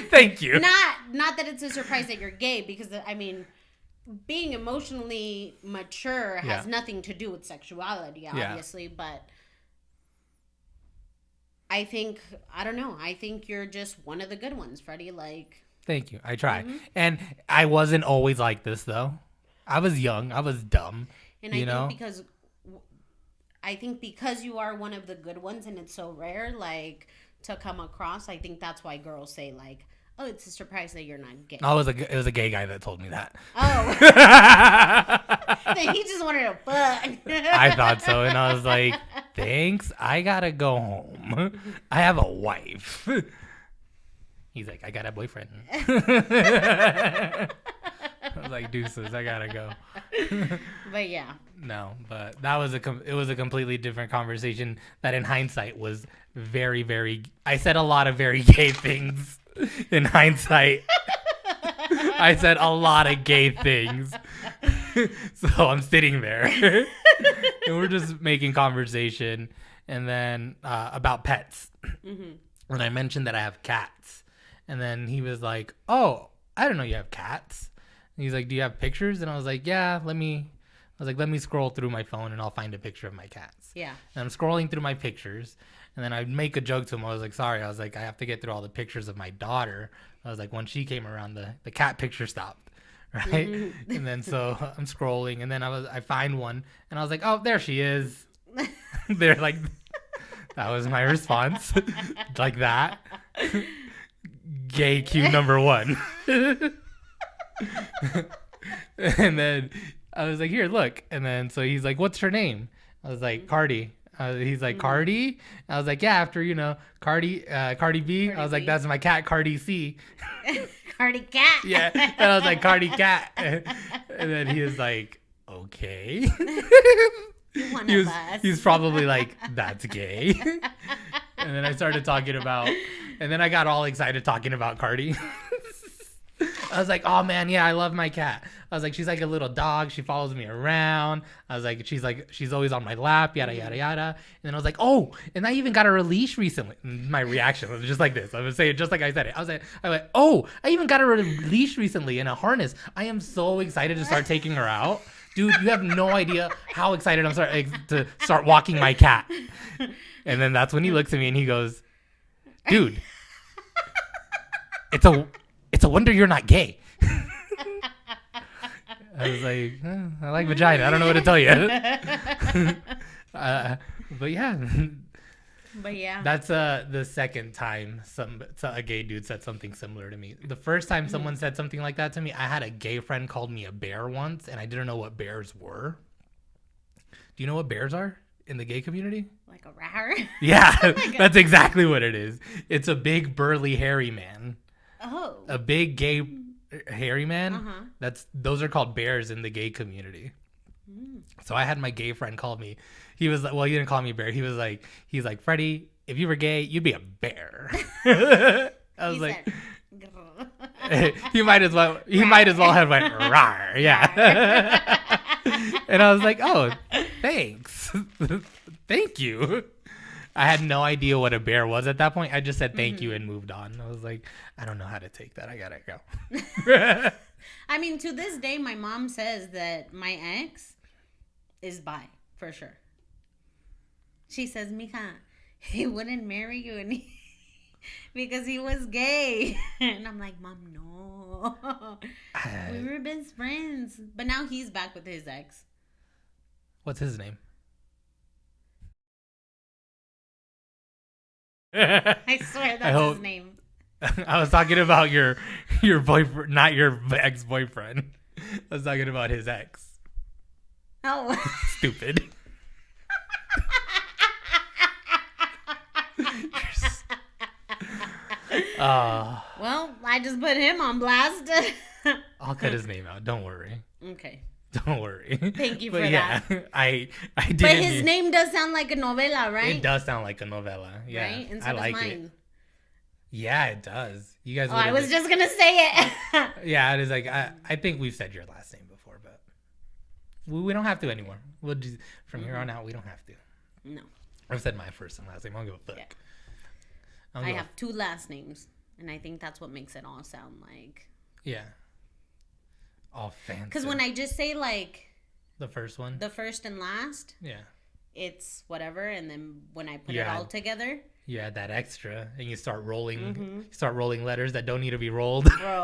Thank you. Not that it's a surprise that you're gay, because I mean, being emotionally mature has nothing to do with sexuality, obviously, but I think, I don't know, I think you're just one of the good ones, Freddie. Like, thank you. I try. And I wasn't always like this, though. I was young. I was dumb. And I think because you are one of the good ones and it's so rare, like, to come across, I think that's why girls say, like, oh, it's a surprise that you're not gay. Oh, it was a gay guy that told me that. Oh. He just wanted to fuck. I thought so. And I was like, thanks. I gotta go home. I have a wife. He's like, I got a boyfriend. I was like, deuces, I gotta go. But yeah. No, but it was a completely different conversation that in hindsight was very, very, I said a lot of very gay things in hindsight. I said a lot of gay things. So I'm sitting there and we're just making conversation, and then about pets. And I mentioned that I have cats, and then he was like, oh, I don't know you have cats. And he's like, do you have pictures? And I was like, yeah, let me scroll through my phone and I'll find a picture of my cats. Yeah. And I'm scrolling through my pictures, and then I'd make a joke to him. I was like, sorry. I was like, I have to get through all the pictures of my daughter. I was like, when she came around, the cat picture stopped. Right. And then so I'm scrolling, and then I find one, and I was like, oh, there she is. They're like, that was my response. Like that. Gay cue number 1. And then I was like, here, look. And then so he's like, what's her name? I was like, Cardi. He's like, Cardi? I was like, yeah, after, Cardi B. Cardi I was like, that's my cat, Cardi C. Cardi cat. Yeah. And I was like, Cardi cat. And then he was like, okay. He's probably like, that's gay. And then I started talking about, and then I got all excited talking about Cardi. I was like, oh man, yeah, I love my cat. I was like, she's like a little dog. She follows me around. I was like, she's always on my lap, yada, yada, yada. And then I was like, oh, and I even got her a leash recently. My reaction was just like this. I was saying it just like I said it. I went, oh, I even got her a leash recently and a harness. I am so excited to start taking her out. Dude, you have no idea how excited I'm to start walking my cat. And then that's when he looks at me and he goes, dude, it's a wonder you're not gay. I was like, I like vagina. I don't know what to tell you. But yeah. That's the second time a gay dude said something similar to me. The first time someone said something like that to me, I had a gay friend called me a bear once, and I didn't know what bears were. Do you know what bears are in the gay community? Like a rar? Yeah, that's exactly what it is. It's a big, burly, hairy man. Oh. A big, gay, hairy man. Those are called bears in the gay community. So I had my gay friend call me. He was like, well, he didn't call me bear. He's like, Freddie, if you were gay, you'd be a bear. I was like, he might as well have went rawr. Yeah. And I was like, oh, thanks. Thank you. I had no idea what a bear was at that point. I just said thank you and moved on. I was like, I don't know how to take that. I gotta go. I mean, to this day, my mom says that my ex is bi, for sure. She says, mija, he wouldn't marry you because he was gay. And I'm like, Mom, no. We were best friends. But now he's back with his ex. What's his name? I swear that's his name. I was talking about your boyfriend, not your ex-boyfriend. I was talking about his ex. Oh. Stupid. Well, I just put him on blast. I'll cut his name out. Don't worry. Okay. Don't worry. Thank you for that. I did. But his name does sound like a novela, right? It does sound like a novela. Yeah. Right? And so I like mine. it. Yeah, it does. You guys. Oh, I was just gonna say it. Yeah, it is like I think we've said your last name before, but we don't have to anymore. We'll just from here on out we don't have to. No. I've said my first and last name. I don't give a fuck. I have 2 last names, and I think that's what makes it all sound like. Yeah. All fancy. Because when I just say like the first one, the first and last, yeah, it's whatever, and then when I put it all together, you add that extra, and you start rolling, letters that don't need to be rolled. Bro.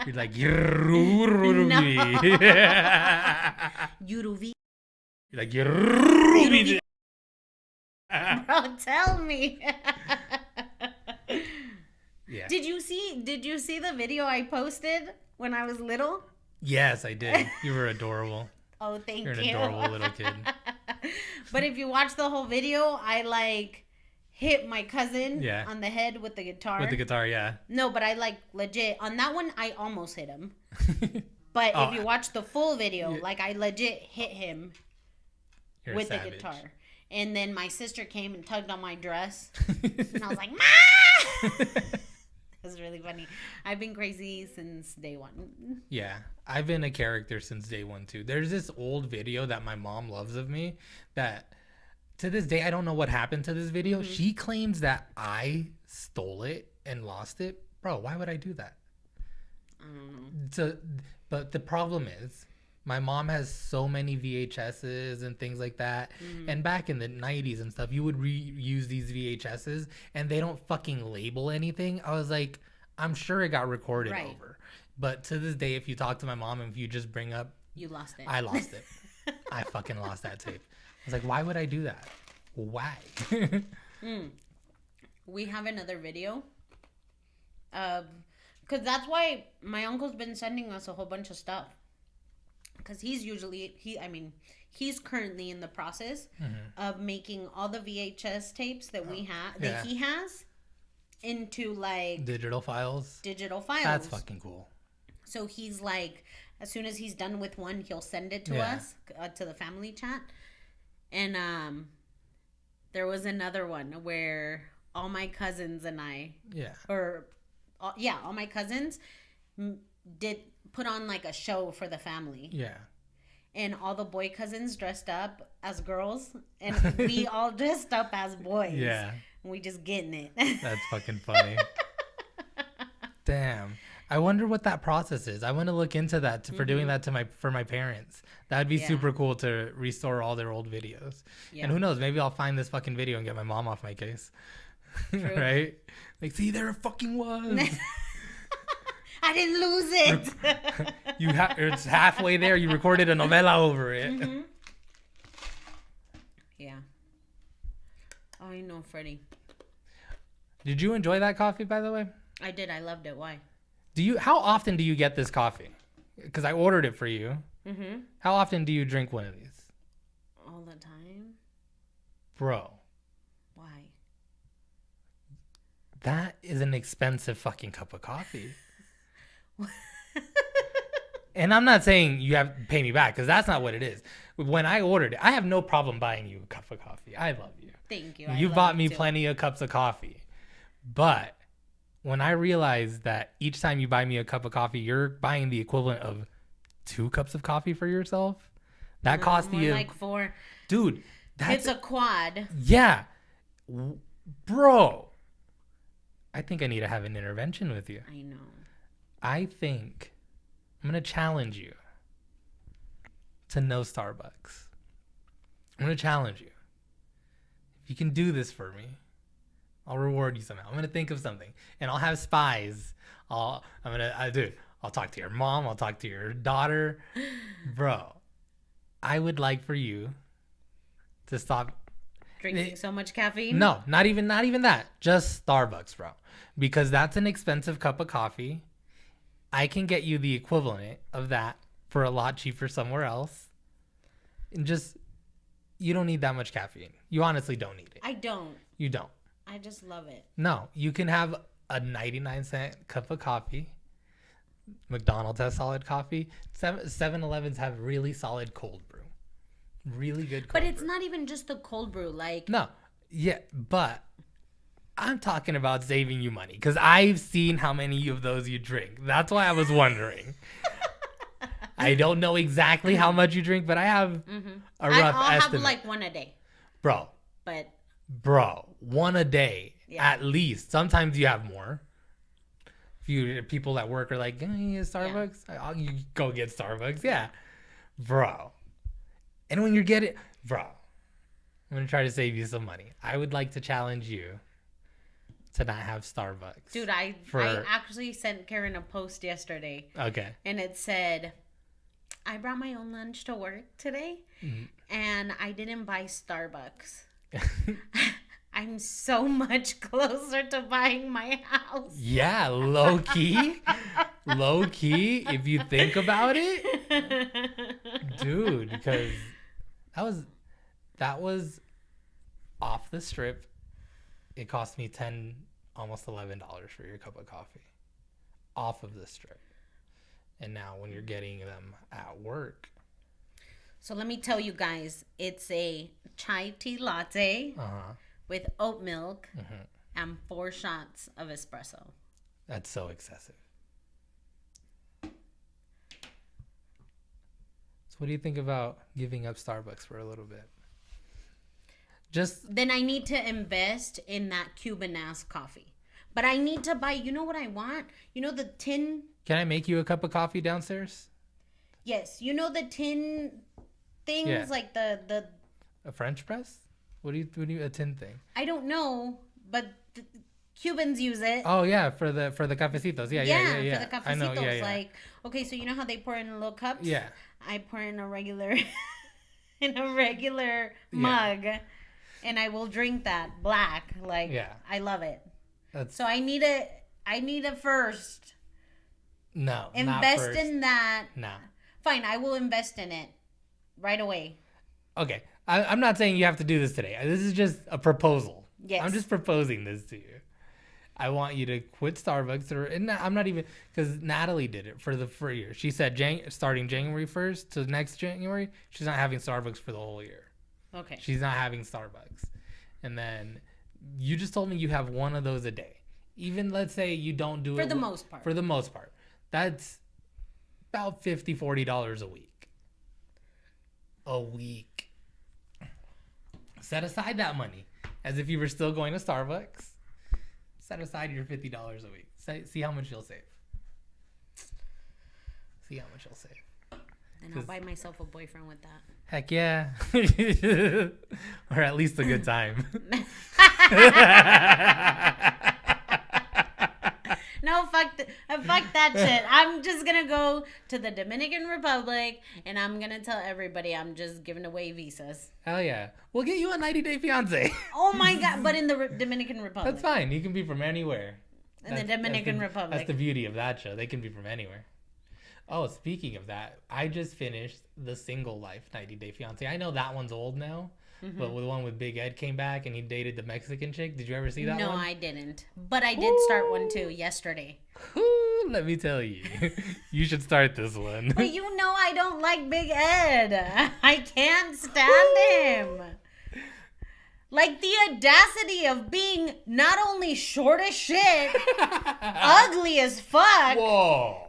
You're like Rubi. No. You're like Rubi. Bro, tell me. Yeah. Did you see the video I posted when I was little? Yes, I did. You were adorable. Oh, thank you. You're an adorable little kid. But if you watch the whole video, I like hit my cousin on the head with the guitar. With the guitar, yeah. No, but I like legit on that one. I almost hit him. But if you watch the full video, like I legit hit him with the guitar. And then my sister came and tugged on my dress, and I was like, "Ma!" It was really funny. I've been crazy since day one. Yeah, I've been a character since day one too. There's this old video that my mom loves of me that to this day I don't know what happened to this video. Mm-hmm. She claims that I stole it and lost it. Bro, why would I do that? I don't know. But the problem is my mom has so many VHSs and things like that. Mm-hmm. And back in the 90s and stuff, you would reuse these VHSs and they don't fucking label anything. I was like, I'm sure it got recorded over. But to this day, if you talk to my mom and if you just bring up... You lost it. I lost it. I fucking lost that tape. I was like, why would I do that? Why? We have another video. Because that's why my uncle's been sending us a whole bunch of stuff. Because he's currently in the process of making all the VHS tapes that we have that he has into like digital files. That's fucking cool. So he's like, as soon as he's done with one, he'll send it to us to the family chat. And there was another one where all my cousins and I, all my cousins did put on like a show for the family. Yeah. And all the boy cousins dressed up as girls, and we all dressed up as boys. Yeah. And we just getting it. That's fucking funny. Damn. I wonder what that process is. I want to look into that for doing that for my parents. That would be super cool to restore all their old videos. Yeah. And who knows? Maybe I'll find this fucking video and get my mom off my case. Right? Like, see, there it fucking was. I didn't lose it. It's halfway there. You recorded a novela over it. Mm-hmm. Yeah. Oh, I know, Freddy. Did you enjoy that coffee, by the way? I did. I loved it. Why? How often do you get this coffee? Because I ordered it for you. Mm-hmm. How often do you drink one of these? All the time. Bro. Why? That is an expensive fucking cup of coffee. And I'm not saying you have to pay me back, because that's not what it is. When I ordered it, I have no problem buying you a cup of coffee. I love you. Thank you. You bought me plenty of cups of coffee. But when I realized that each time you buy me a cup of coffee, you're buying the equivalent of 2 cups of coffee for yourself, that cost you like 4. Dude, it's a quad. Yeah. Bro. I think I need to have an intervention with you. I know. I think I'm going to challenge you to no Starbucks. I'm going to challenge you. If you can do this for me, I'll reward you somehow. I'm going to think of something, and I'll have spies. I'll talk to your mom. I'll talk to your daughter. Bro, I would like for you to stop drinking so much caffeine. No, not even that. Just Starbucks, bro. Because that's an expensive cup of coffee. I can get you the equivalent of that for a lot cheaper somewhere else. And you don't need that much caffeine. You honestly don't need it. I don't. You don't. I just love it. No, you can have a 99-cent cup of coffee. McDonald's has solid coffee. 7-Elevens have really solid cold brew. Really good cold brew. But it's not even just the cold brew. No. Yeah, but I'm talking about saving you money, because I've seen how many of those you drink. That's why I was wondering. I don't know exactly how much you drink, but I have a rough estimate. I'll have like one a day. Bro. But Bro, one a day at least. Sometimes you have more. Few people at work are like, Starbucks. Yeah. You go get Starbucks. Yeah, bro. And when you get it, bro, I'm gonna try to save you some money. I would like to challenge you to not have Starbucks. Dude, I actually sent Karen a post yesterday. Okay. And it said, I brought my own lunch to work today, and I didn't buy Starbucks. I'm so much closer to buying my house. Yeah, low key. Low key, if you think about it. Dude, because that was off the strip. It cost me almost $11 for your cup of coffee. Off of the strip. And now when you're getting them at work. So let me tell you guys, it's a chai tea latte with oat milk and 4 shots of espresso. That's so excessive. So what do you think about giving up Starbucks for a little bit? Then I need to invest in that Cuban ass coffee. But I need to buy, you know what I want? You know the tin. Can I make you a cup of coffee downstairs? Yes. You know the tin things like the a French press? What do you a tin thing? I don't know, but Cubans use it. Oh yeah, for the cafecitos. Yeah. For the cafecitos. I know, like, okay, so you know how they pour in little cups? Yeah. I pour in a regular mug, and I will drink that black. Like, I love it. So I need it first. No, invest not first. In that. No. Fine, I will invest in it right away. Okay, I'm not saying you have to do this today. This is just a proposal. Yes. I'm just proposing this to you. I want you to quit Starbucks, and I'm not even, because Natalie did it for a year. She said starting January 1st to next January, she's not having Starbucks for the whole year. Okay. She's not having Starbucks. And then you just told me you have one of those a day. Even let's say you don't do it. For the most part. For the most part. That's about $50, $40 a week. A week. Set aside that money as if you were still going to Starbucks. Set aside your $50 a week. See how much you'll save. See how much you'll save. And I'll buy myself a boyfriend with that. Heck yeah. Or at least a good time. No, fuck that shit. I'm just going to go to the Dominican Republic, and I'm going to tell everybody I'm just giving away visas. Hell yeah. We'll get you a 90-day fiancé. Oh, my God. But in the Dominican Republic. That's fine. You can be from anywhere. In the Dominican Republic. That's the beauty of that show. They can be from anywhere. Oh, speaking of that, I just finished the Single Life 90-Day Fiancé. I know that one's old now, but the one with Big Ed came back and he dated the Mexican chick. Did you ever see that one? No, I didn't. But I did start one too yesterday. Let me tell you. You should start this one. But you know I don't like Big Ed. I can't stand him. Like the audacity of being not only short as shit, ugly as fuck. Whoa.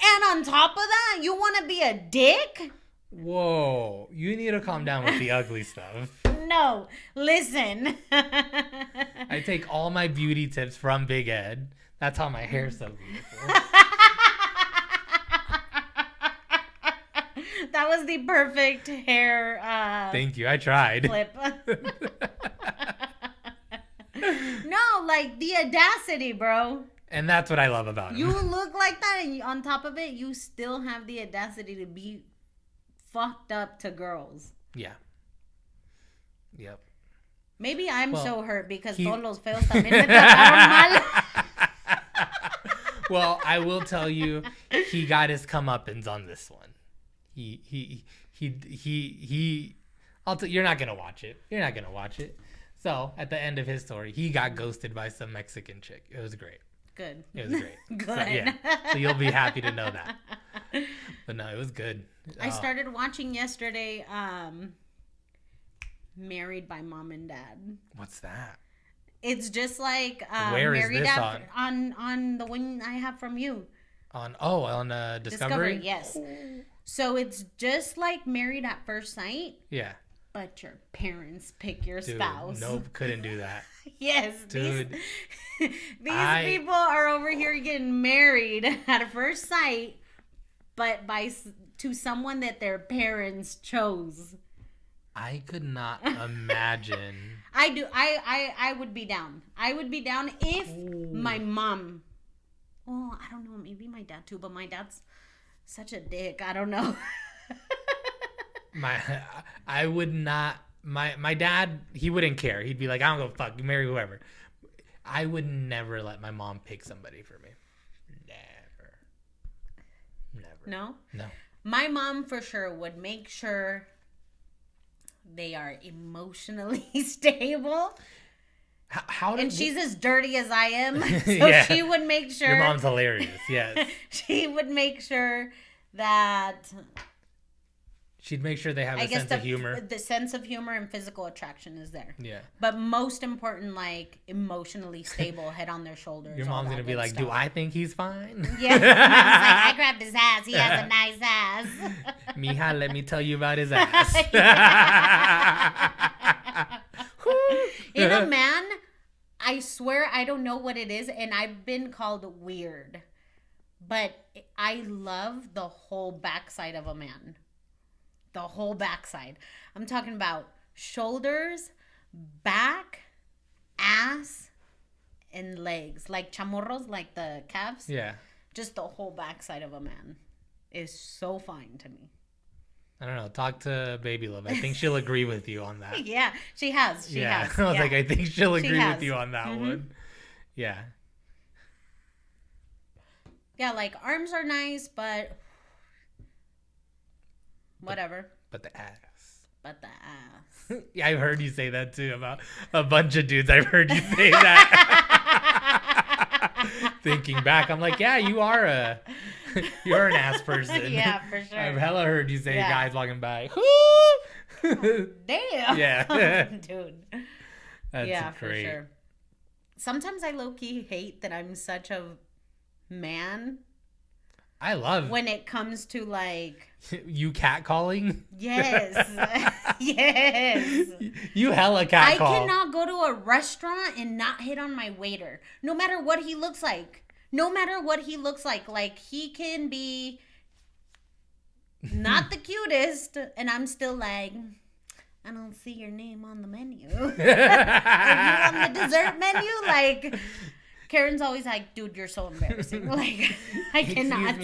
And on top of that, you want to be a dick? Whoa. You need to calm down with the ugly stuff. No. Listen. I take all my beauty tips from Big Ed. That's how my hair's so beautiful. That was the perfect hair Thank you. I tried. Flip. No, like the audacity, bro. And that's what I love about him. You look like that, and on top of it, you still have the audacity to be fucked up to girls. Yeah. Yep. Maybe I'm so hurt because todos los feos también me trataron mal. Well, I will tell you, he got his comeuppance on this one. You're not gonna watch it. You're not gonna watch it. So at the end of his story, he got ghosted by some Mexican chick. It was great. Good. It was great. Good. So, yeah. So you'll be happy to know that. But no, it was good. I started watching yesterday Married by Mom and Dad. What's that? It's just like Where is Married this on the one I have from you. On Discovery? Yes. So it's just like Married at First Sight. Yeah. But your parents pick your spouse. Nope, couldn't do that. Yes, dude. These people are over here getting married at first sight, but to someone that their parents chose. I could not imagine. I would be down. I would be down if my mom. Oh, I don't know. Maybe my dad too, but my dad's such a dick. I don't know. I would not. My dad, he wouldn't care. He'd be like, I don't go fuck. You marry whoever. I would never let my mom pick somebody for me. Never. No. My mom for sure would make sure they are emotionally stable. And she's as dirty as I am. So she would make sure. Your mom's hilarious. Yes. She would make sure that. She'd make sure they have a sense of humor. The sense of humor and physical attraction is there. Yeah. But most important, like, emotionally stable, head on their shoulders. Your mom's going to be like, stuff. Do I think he's fine? Yeah. Mom's like, I grabbed his ass. He has a nice ass. Mija, let me tell you about his ass. In a man, I swear I don't know what it is, and I've been called weird. But I love the whole backside of a man. The whole backside. I'm talking about shoulders, back, ass, and legs. Like chamorros, like the calves. Yeah. Just the whole backside of a man is so fine to me. I don't know. Talk to Baby Love. I think she'll agree with you on that. Yeah, she has. She has. I was like, I think she'll agree with you on that one. Yeah. Yeah, like arms are nice, but whatever. But the ass. Yeah, I've heard you say that too about a bunch of dudes. I've heard you say that. Thinking back, I'm like, yeah, you're an ass person. Yeah, for sure. I've hella heard you say guys walking by. Damn. Yeah. Dude. That's great. For sure. Sometimes I low-key hate that I'm such a man. I love when it comes to like you catcalling. Yes. Yes. You hella catcall. I cannot go to a restaurant and not hit on my waiter, no matter what he looks like. Like he can be not the cutest, and I'm still like, I don't see your name on the menu. Are you on the dessert menu? Like. Karen's always like, dude, you're so embarrassing. Like, I cannot.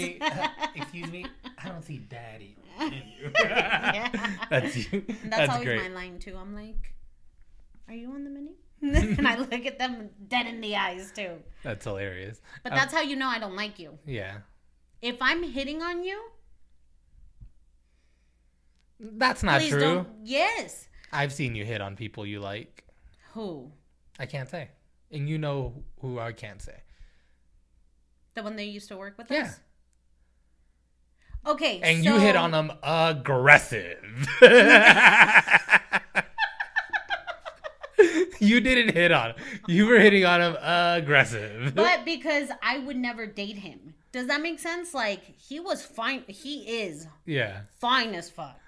Excuse me, I don't see daddy in you. Yeah. That's you. That's always great. My line, too. I'm like, are you on the menu? And I look at them dead in the eyes, too. That's hilarious. But that's how you know I don't like you. Yeah. If I'm hitting on you. That's not true. Don't. Yes. I've seen you hit on people you like. Who? I can't say. And you know who I can't say. The one that used to work with us? Okay, and you hit on them aggressive. You didn't hit on him. You were hitting on him aggressive. But because I would never date him. Does that make sense? Like, he was fine. He is. Yeah. Fine as fuck.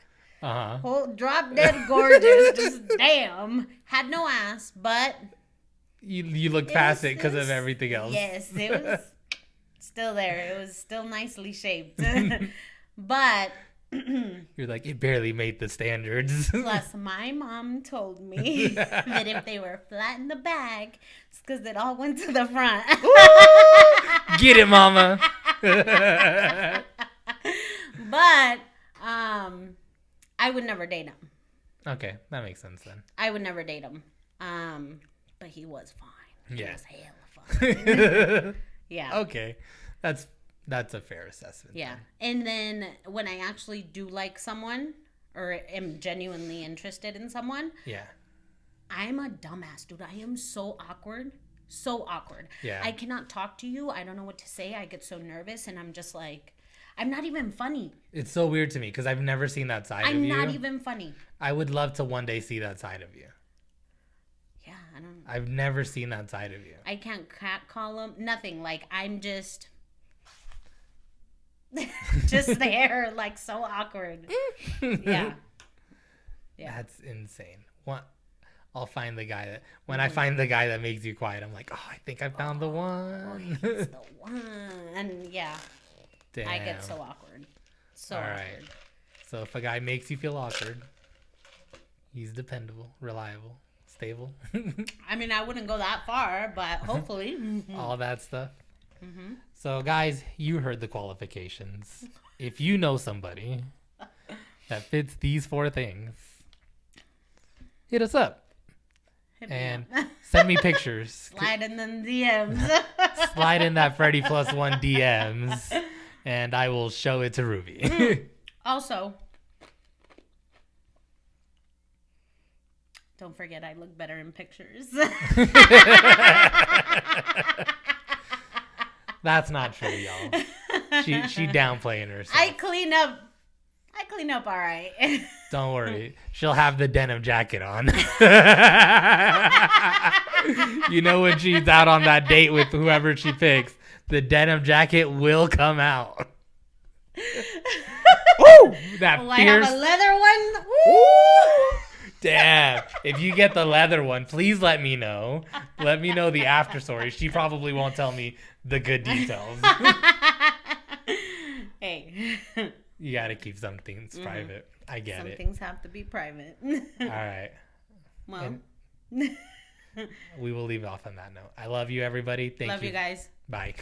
Uh-huh. Whole drop dead gorgeous. Just damn. Had no ass, but... You look past it because of everything else. Yes, it was still there. It was still nicely shaped. But you're like, it barely made the standards. Plus, my mom told me that if they were flat in the back, it's because it all went to the front. Get it, mama. But I would never date him. Okay, that makes sense then. I would never date him. But he was fine. He was hella fine. Yeah. Okay. That's a fair assessment. Yeah. Then. And then when I actually do like someone or am genuinely interested in someone. Yeah. I'm a dumbass, dude. I am so awkward. So awkward. Yeah. I cannot talk to you. I don't know what to say. I get so nervous and I'm just like, I'm not even funny. It's so weird to me because I've never seen that side of you. I'm not even funny. I would love to one day see that side of you. Yeah, I don't know. I've never seen that side of you. I can't catcall him. Nothing. Like, I'm just... just there, like, so awkward. Yeah. Yeah. That's insane. What? I'll find the guy that when I find the guy that makes you quiet, I'm like, oh, I think I found the one. He's the one. And yeah. Damn. I get so awkward. So All awkward. right. So if a guy makes you feel awkward, he's dependable, reliable, stable. I mean, I wouldn't go that far, but hopefully. All that stuff. So guys, you heard the qualifications. If you know somebody that fits these 4 things, hit us up. And send me pictures. Slide in them DMs. Slide in that Freddy Plus 1 DMs, and I will show it to Ruby. Also, don't forget I look better in pictures. That's not true, y'all. She downplaying herself. I clean up all right. Don't worry. She'll have the denim jacket on. You know, when she's out on that date with whoever she picks, the denim jacket will come out. Ooh, that Will fierce. I have a leather one? Woo! Damn. If you get the leather one, please let me know. Let me know the after story. She probably won't tell me the good details. Hey. You got to keep some things private. I get Some it. things have to be private. All right. Well. We will leave off on that note. I love you, everybody. Thank you. Love you guys. Bye.